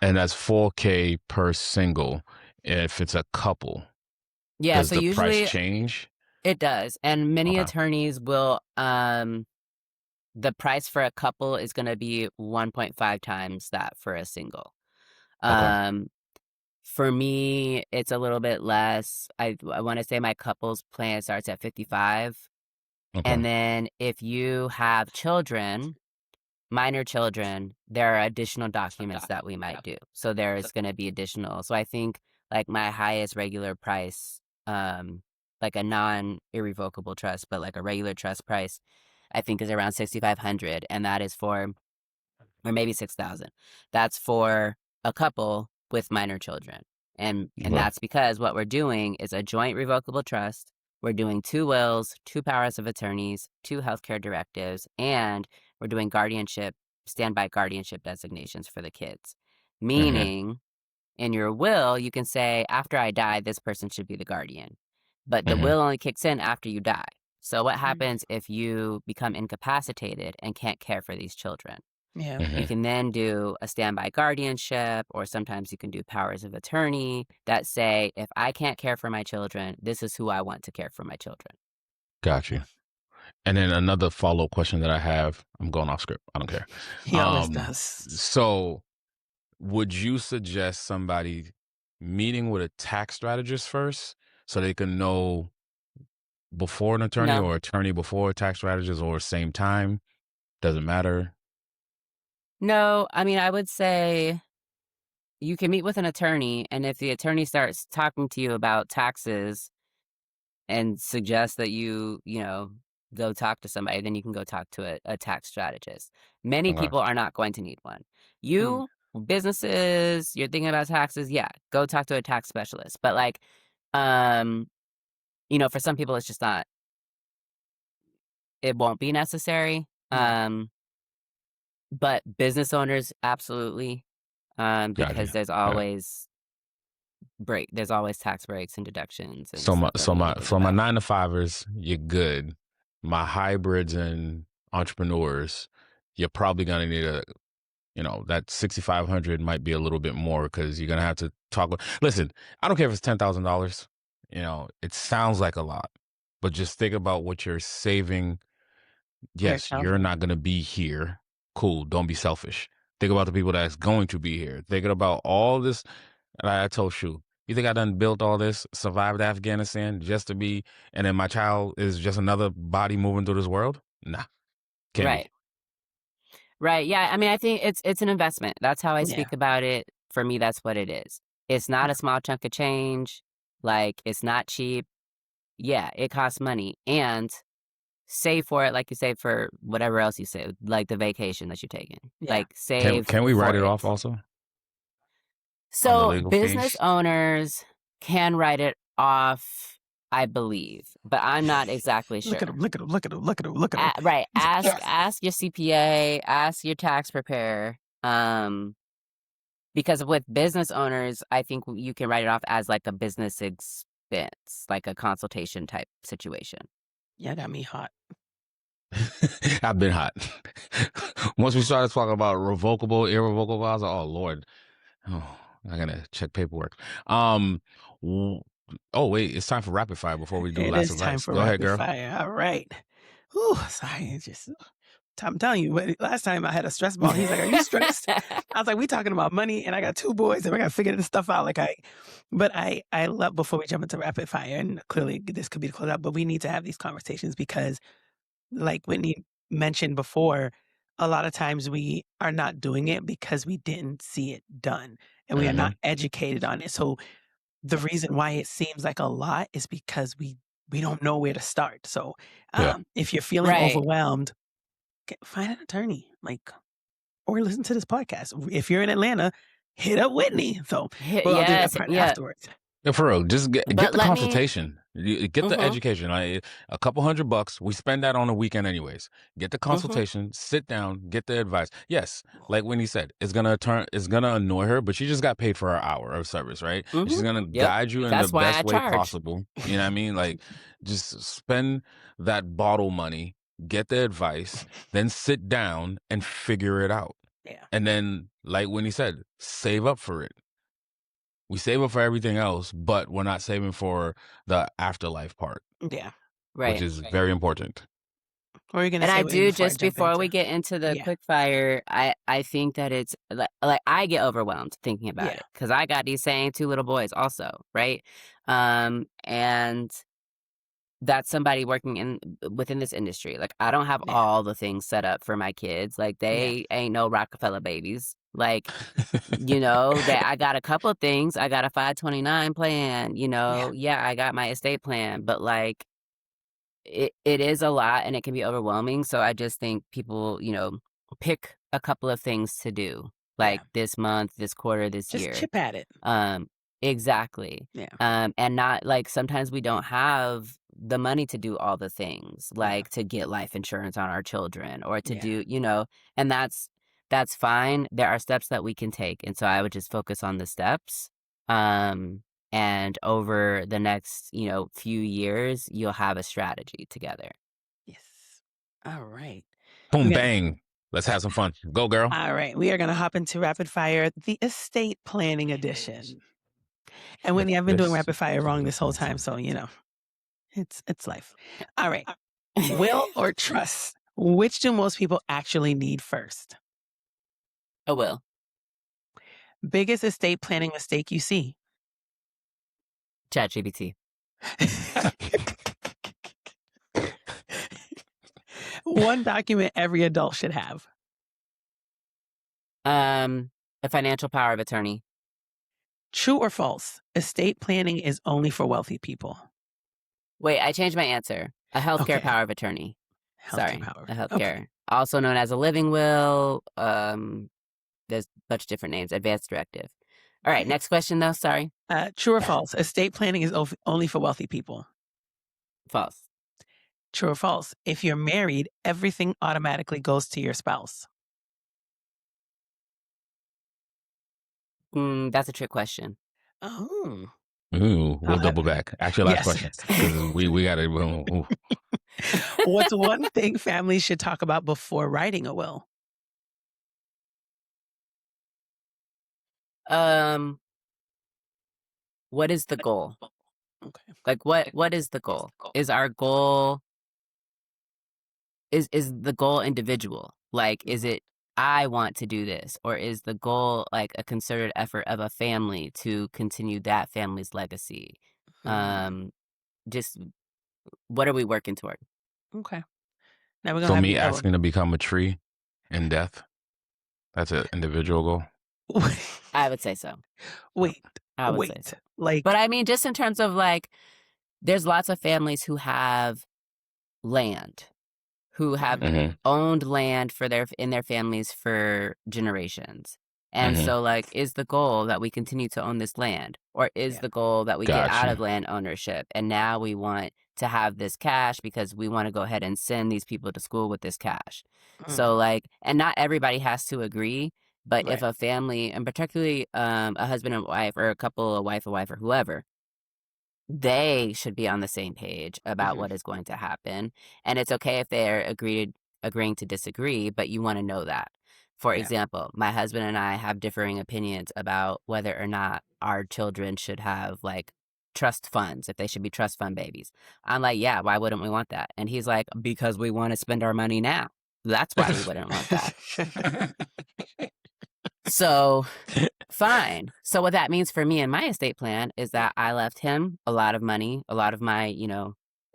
And that's $4K per single. If it's a couple, Yeah, does so the price usually change? it does. And many Okay. attorneys will the price for a couple is going to be 1.5 times that for a single. Okay. For me, it's a little bit less. I want to say my couples plan starts at 55. Okay. And then if you have children, minor children, there are additional documents that we might do. So there's going to be additional. So I think like my highest regular price, like a non-irrevocable trust, but like a regular trust price, I think is around 6,500, and that is for, or maybe 6,000. That's for a couple with minor children. And Okay. that's because what we're doing is a joint revocable trust. We're doing 2 wills, 2 powers of attorneys, 2 healthcare directives, and we're doing standby guardianship designations for the kids. Mm-hmm. Meaning, in your will, you can say, after I die, this person should be the guardian. But the Mm-hmm. will only kicks in after you die. So what happens if you become incapacitated and can't care for these children? Yeah. Mm-hmm. You can then do a standby guardianship, or sometimes you can do powers of attorney that say, if I can't care for my children, this is who I want to care for my children. Got you. And then another follow-up question that I have, I'm going off script. I don't care. He always does. So would you suggest somebody meeting with a tax strategist first so they can know before an attorney, No. or attorney before a tax strategist, or same time? Doesn't matter. No, I mean, I would say you can meet with an attorney, and if the attorney starts talking to you about taxes and suggests that go talk to somebody, then you can go talk to a tax strategist. Many Okay. people are not going to need one. You, businesses, you're thinking about taxes, yeah, go talk to a tax specialist. But like, for some people, it's just not, it won't be necessary. But business owners, absolutely, Got you. because there's Yeah. always tax breaks and deductions and So stuff that we need to think my about. 9-to-5ers, you're good. My hybrids and entrepreneurs, you're probably gonna need that 6,500 might be a little bit more, because you're gonna have to talk. Listen, I don't care if it's $10,000. It sounds like a lot, but just think about what you're saving. Yes, you're not gonna be here. Cool. Don't be selfish. Think about the people that's going to be here. Thinking about all this. And I told Shu, you think I done built all this, survived Afghanistan just to be, and then my child is just another body moving through this world? Nah, can't Right. be. Right. Yeah. I mean, I think it's an investment. That's how I Yeah. speak about it. For me, that's what it is. It's not a small chunk of change. Like, it's not cheap. Yeah, it costs money. And save for it, like you say, for whatever else you say, like the vacation that you're taking. Yeah. Like, Can save we write for it it. off also on the So legal business fees? owners can write it off, I believe, but I'm not exactly Look at sure. him, look at him, look at him, look at him, look at him. Right. Yes. Ask your CPA, ask your tax preparer. Because with business owners, I think you can write it off as like a business expense, like a consultation type situation. Yeah, got me hot. I've been hot. Once we started talking about revocable, irrevocable, I was like, oh Lord, oh, I gotta check paperwork. Oh wait, it's time for rapid fire before we do It last is time advice. for Go ahead, rapid girl. fire. All right. Ooh, sorry. It's just, I'm telling you, last time I had a stress ball. He's like, "Are you stressed?" I was like, "We talking about money, and I got 2 boys, and we got to figure this stuff out." But I love, before we jump into rapid fire, and clearly this could be the closeout, but we need to have these conversations because, like Whitney mentioned before, a lot of times we are not doing it because we didn't see it done, and we are not educated on it. So the reason why it seems like a lot is because we don't know where to start. So Yeah. if you're feeling Right. overwhelmed, find an attorney, or listen to this podcast. If you're in Atlanta, hit up Whitney. So, well, I'll do that Yes. part Yeah. afterwards. Yeah, for real, just get But the let me. consultation. Get the education. Like, a couple $100. We spend that on a weekend anyways. Get the consultation. Sit down. Get the advice. Yes, like Winnie said, it's gonna annoy her, but she just got paid for her hour of service, right? And she's gonna Yep. guide you in the That's why best I way charge. possible. You know what I mean? Like, just spend that bottle money, get the advice, then sit down and figure it out. Yeah. And then, like Winnie said, save up for it. We save up for everything else, but we're not saving for the afterlife part, Yeah. Right. which is very important. What are you going to And say, I Whitney, do, before I just jump before we into? get into the Yeah. quick fire, I think that it's like I get overwhelmed thinking about Yeah. it because I got these saying 2 little boys also, right? And that's somebody working within this industry. Like, I don't have Yeah. all the things set up for my kids. Like, they ain't no Rockefeller babies. Like, that I got a couple of things. I got a 529 plan, yeah, I got my estate plan, but like it is a lot and it can be overwhelming. So I just think people, pick a couple of things to do, like this month, this quarter, this Just year. chip at it. Exactly. Yeah. And not like sometimes we don't have the money to do all the things, like to get life insurance on our children or to do, and that's fine. There are steps that we can take. And so I would just focus on the steps. And over the next, few years, you'll have a strategy together. Yes. All right. Boom, We're gonna- bang. Let's have some fun. Go, girl. All right. We are going to hop into rapid fire, the estate planning edition. And Whitney, I've been doing rapid fire wrong this whole time, so it's life. All right. Will or trust? Which do most people actually need first? A will. Biggest estate planning mistake you see? ChatGPT. One document every adult should have. A financial power of attorney. True or false? Estate planning is only for wealthy people. Wait, I changed my answer. A healthcare Okay. power of attorney. Healthcare power. A healthcare. Okay. Also known as a living will. There's a bunch of different names. Advanced directive. All right, next question though. Sorry. True or false? Estate planning is only for wealthy people. False. True or false? If you're married, everything automatically goes to your spouse. That's a trick question. Oh. Ooh, we'll double back. Ask your last question because we got it. What's one thing families should talk about before writing a will? What is the goal? Okay. Like what is the goal? Is our goal is the goal individual? Like, is it I want to do this, or is the goal like a concerted effort of a family to continue that family's legacy? Just what are we working toward? Okay. Now we're gonna So have me you asking to become a tree in death? That's an individual goal? I would say so. Wait, I would say wait. so. Like, But I mean, just in terms of like, there's lots of families who have land, who have Mm-hmm. owned land in their families for generations. And Mm-hmm. so, like, is the goal that we continue to own this land, or is Yeah. the goal that we get out Gotcha. of land ownership and now we want to have this cash because we want to go ahead and send these people to school with this cash? So, like, and not everybody has to agree, but if Right. a family, and particularly a husband and wife, or a couple, a wife, or whoever, they should be on the same page about what is going to happen. And it's okay if they're agreeing to disagree, but you want to know that. For Yeah. example, my husband and I have differing opinions about whether or not our children should have like trust funds, if they should be trust fund babies. I'm like, yeah, why wouldn't we want that? And he's like, because we want to spend our money now. That's why we wouldn't want that. So fine. So what that means for me and my estate plan is that I left him a lot of money, a lot of my,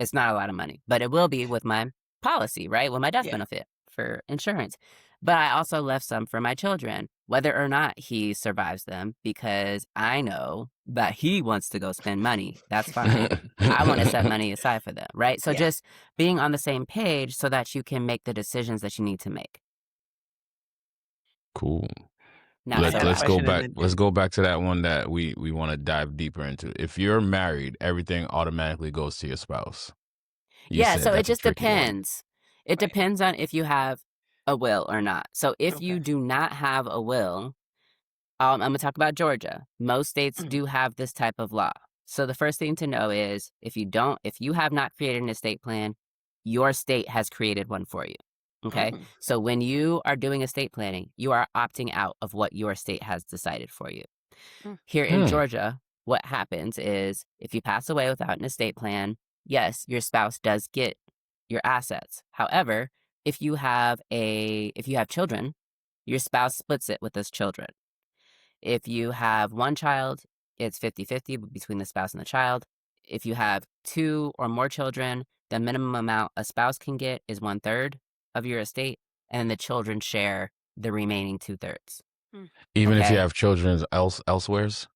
it's not a lot of money, but it will be with my policy, right? With my death Yeah. benefit for insurance. But I also left some for my children, whether or not he survives them, because I know that he wants to go spend money. That's fine. I want to set money aside for them, right? So Yeah. just being on the same page so that you can make the decisions that you need to make. Cool. Not so Let's loud. go question back. and then- Let's go back to that one that we want to dive deeper into. If you're married, everything automatically goes to your spouse. You Yeah, said so it that's a just tricky one. depends. It depends on if you have a will or not. So if you Okay. do not have a will, I'm going to talk about Georgia. Most states do have this type of law. So the first thing to know is if you have not created an estate plan, your state has created one for you. Okay. So when you are doing estate planning, you are opting out of what your state has decided for you. Here in Georgia, what happens is if you pass away without an estate plan, yes, your spouse does get your assets. However, if you have children, your spouse splits it with those children. If you have one child, it's 50-50 between the spouse and the child. If you have 2 or more children, the minimum amount a spouse can get is 1/3 of your estate, and the children share the remaining 2/3. Even if you Okay. have children elsewheres,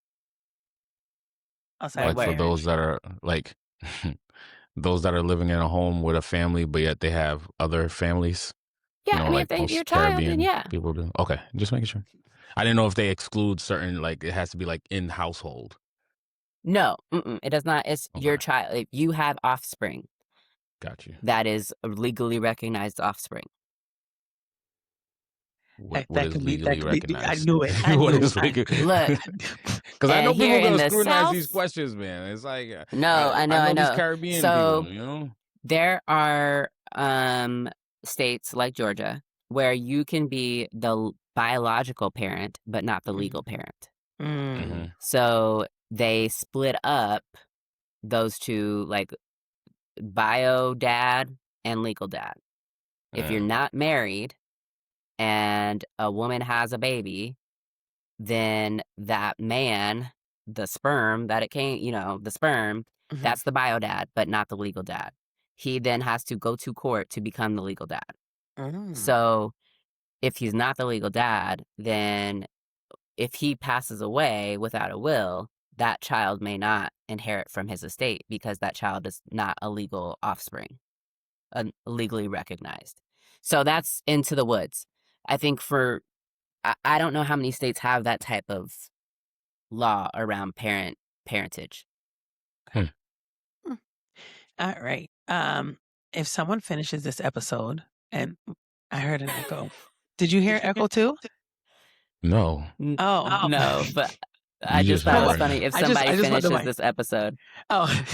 Outside Like of like for where? those that are like those that are living in a home with a family, but yet they have other families. Yeah, I mean, Like if most your child, then Caribbean yeah. people do. Okay, just making sure. I didn't know if they exclude certain, like it has to be like in household. No, it does not. It's your Okay. child. If you have offspring, Got you. that is a legally recognized offspring. What that is could be. That legally could be. I recognized? knew it. I What knew is it. legally? Look, Because I and know people here are in gonna the scrutinize these South, questions, man. It's like no, I I know these know. Caribbean So people. there are states like Georgia where you can be the biological parent, but not the legal parent. Mm-hmm. So they split up those two, like bio dad and legal dad. If you're not married and a woman has a baby, then that man, the sperm that it came, the sperm, that's the bio dad, but not the legal dad. He then has to go to court to become the legal dad. So if he's not the legal dad, then if he passes away without a will, that child may not inherit from his estate because that child is not a legal offspring, legally recognized. So that's into the woods. I think I don't know how many states have that type of law around parentage. All right. If someone finishes this episode, and I heard an echo. Did you hear echo too? No. Oh No, but I You just just thought it was heard. funny if I just somebody want the finishes mic. this episode. Oh.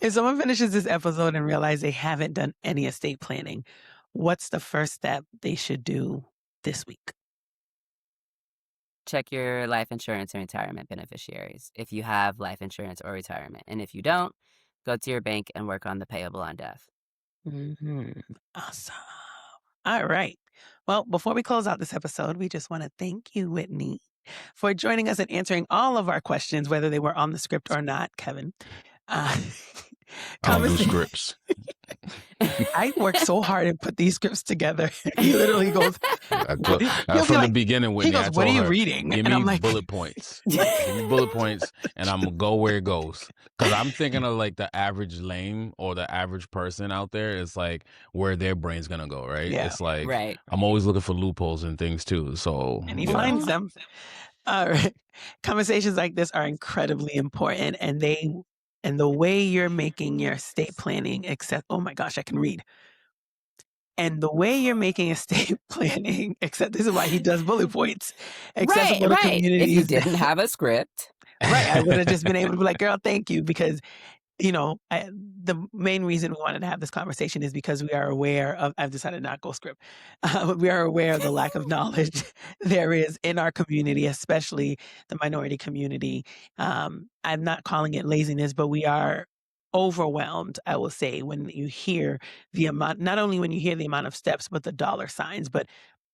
If someone finishes this episode and realize they haven't done any estate planning, what's the first step they should do this week? Check your life insurance and retirement beneficiaries if you have life insurance or retirement. And if you don't, go to your bank and work on the payable on death. Awesome. All right. Well, before we close out this episode, we just want to thank you, Whitney, for joining us and answering all of our questions, whether they were on the script or not, Kevin. I don't do scripts. I worked so hard and put these scripts together. He literally goes, From he'll be the like, beginning, he Whitney, goes, I "What are told you her, reading?" give And me I'm like, bullet points. Give me bullet points, and I'm gonna go where it goes. Because I'm thinking of like the average lame or the average person out there. It's like where their brain's gonna go, right? yeah. It's like Right. I'm always looking for loopholes and things too. So And he you know. finds them. All right. Conversations like this are incredibly important, and the way you're making your estate planning, except, oh my gosh, I can read. And the way you're making estate planning, except this is why he does bullet points, accessible to Right. If you communities. didn't have a script. Right. I would have just been able to be like, girl, thank you. Because, the main reason we wanted to have this conversation is because we are aware of, I've decided not go script. We are aware of the lack of knowledge there is in our community, especially the minority community. I'm not calling it laziness, but we are overwhelmed, I will say, when you hear the amount, not only when you hear the amount of steps, but the dollar signs. But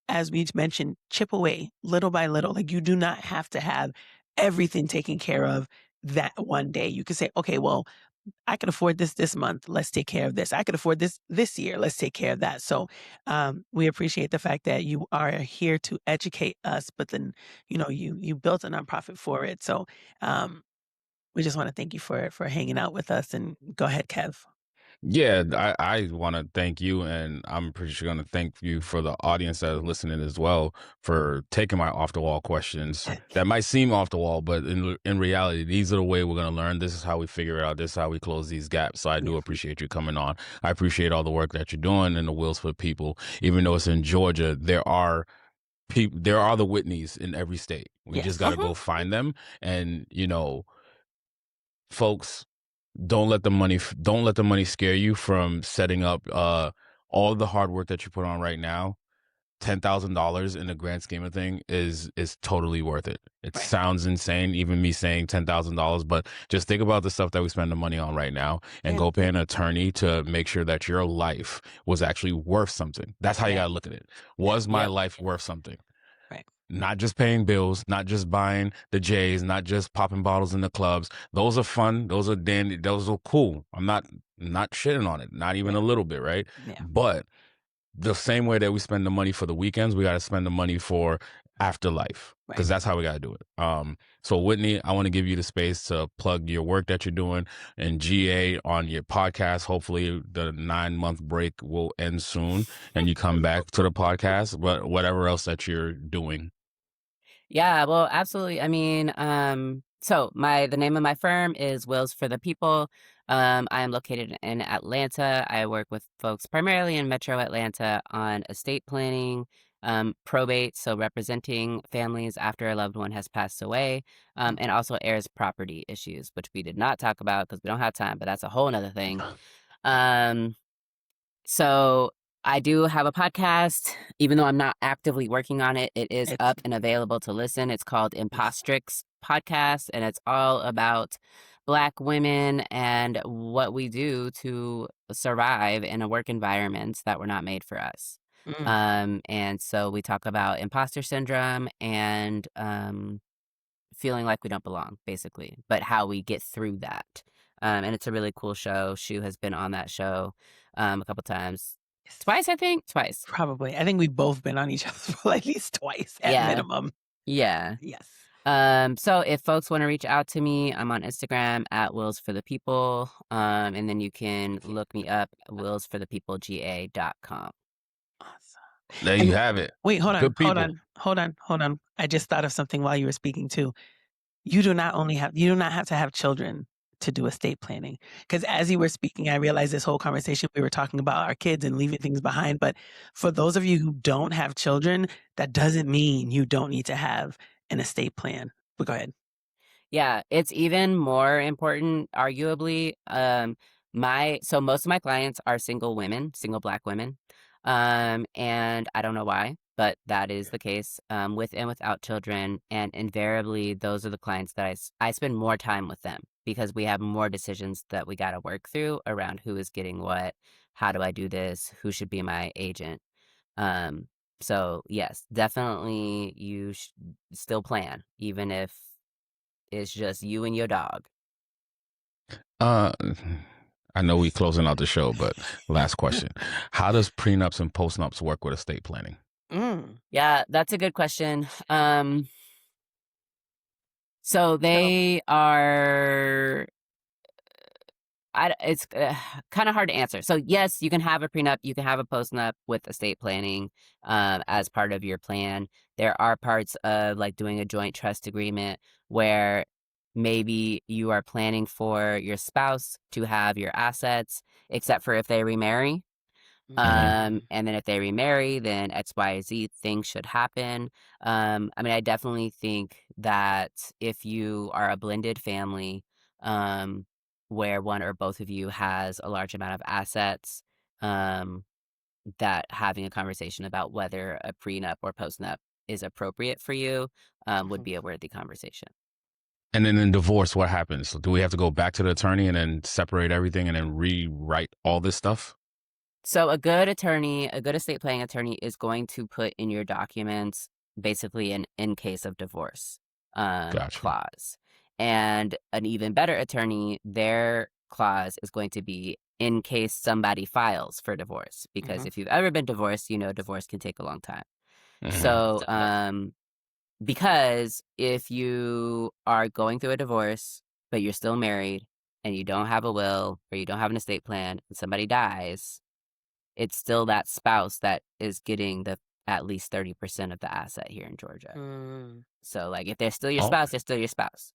as we mentioned, chip away little by little. Like, you do not have to have everything taken care of that one day. You can say, okay, well, I can afford this month. Let's take care of this. I could afford this year. Let's take care of that. So we appreciate the fact that you are here to educate us, but then, you built a nonprofit for it. So we just want to thank you for hanging out with us. And go ahead, Kev. Yeah, I want to thank you, and I'm pretty sure going to thank you for the audience that is listening as well for taking my off the wall questions that might seem off the wall, but in reality, these are the way we're going to learn. This is how we figure it out. This is how we close these gaps. So I do appreciate you coming on. I appreciate all the work that you're doing and the Wills for People. Even though it's in Georgia, there are people, there are the Whitneys in every state. We just got to go find them, and folks, don't let the money scare you from setting up all the hard work that you put on right now. $10,000 in the grand scheme of thing is totally worth it. It Right. sounds insane, even me saying $10,000, but just think about the stuff that we spend the money on right now, and go pay an attorney to make sure that your life was actually worth something. That's how you gotta look at it. Was my life worth something? Right. Not just paying bills, not just buying the J's, not just popping bottles in the clubs. Those are fun. Those are dandy. Those are cool. I'm not shitting on it, not even a little bit, right? Yeah. But the same way that we spend the money for the weekends, we got to spend the money for afterlife, because that's how we got to do it. So Whitney, I want to give you the space to plug your work that you're doing and GA on your podcast. Hopefully the 9-month break will end soon and you come back to the podcast, but whatever else that you're doing. Yeah, well, absolutely. I mean, so the name of my firm is Wills for the People. I am located in Atlanta. I work with folks primarily in Metro Atlanta on estate planning, probate, so representing families after a loved one has passed away, and also heirs property issues, which we did not talk about because we don't have time, but that's a whole nother thing. So I do have a podcast, even though I'm not actively working on it. It is up and available to listen. It's called Impostrix Podcast, and it's all about Black women and what we do to survive in a work environment that were not made for us. And so we talk about imposter syndrome and feeling like we don't belong, basically, but how we get through that. And it's a really cool show. Shu has been on that show a couple times. Twice, I think. Twice. Probably. I think we've both been on each other's for at least twice at minimum. Yeah. Yes. So if folks want to reach out to me, I'm on Instagram at Wills for the People. And then you can look me up, willsforthepeoplega.com. Awesome. There you have it. Wait, hold Good people. on. Hold on. I just thought of something while you were speaking too. You do not have to have children to do estate planning. Because as you were speaking, I realized this whole conversation, we were talking about our kids and leaving things behind. But for those of you who don't have children, that doesn't mean you don't need to have an estate plan. But go ahead. Yeah, it's even more important, arguably. So most of my clients are single women, single Black women. And I don't know why, but that is the case, with and without children. And invariably, those are the clients that I spend more time with them because we have more decisions that we got to work through around who is getting what, how do I do this, who should be my agent. So yes, definitely you still plan, even if it's just you and your dog. Uh, I know we closing out the show, but last question. How does prenups and postnups work with estate planning? Yeah, that's a good question. So they are. It's kind of hard to answer. So yes, you can have a prenup, you can have a postnup with estate planning as part of your plan. There are parts of like doing a joint trust agreement where maybe you are planning for your spouse to have your assets, except for if they remarry. And then if they remarry, then X, Y, Z things should happen. I mean, I definitely think that if you are a blended family, where one or both of you has a large amount of assets, that having a conversation about whether a prenup or postnup is appropriate for you would be a worthy conversation. And then in divorce, what happens? Do we have to go back to the attorney and then separate everything and then rewrite all this stuff? So a good attorney, a good estate planning attorney is going to put in your documents basically an in case of divorce Gotcha. clause. And an even better attorney, their clause is going to be in case somebody files for divorce. Because if you've ever been divorced, you know divorce can take a long time. So because if you are going through a divorce, but you're still married and you don't have a will or you don't have an estate plan and somebody dies, it's still that spouse that is getting the at least 30% of the asset here in Georgia. So like if they're still your spouse, they're still your spouse.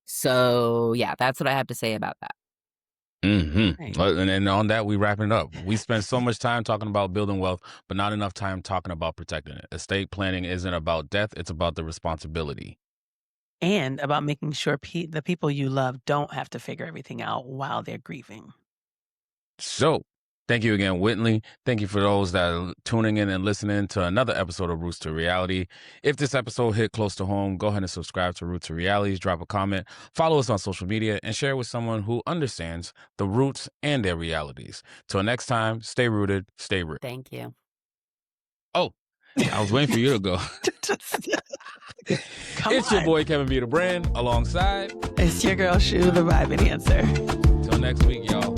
So yeah, that's what I have to say about that. Right. And on that, we wrapping it up. We spend so much time talking about building wealth, but not enough time talking about protecting it. Estate planning isn't about death. It's about the responsibility. And about making sure the people you love don't have to figure everything out while they're grieving. So thank you again, Whitney. Thank you for those that are tuning in and listening to another episode of Roots to Reality. If this episode hit close to home, go ahead and subscribe to Roots to Realities, drop a comment, follow us on social media, and share with someone who understands the roots and their realities. Till next time, stay rooted, stay real. Thank you. Oh, I was waiting for you to go. It's your boy, Kevin B. the Brand, alongside. It's your girl, Shu, the Vibe Enhancer. Till next week, y'all.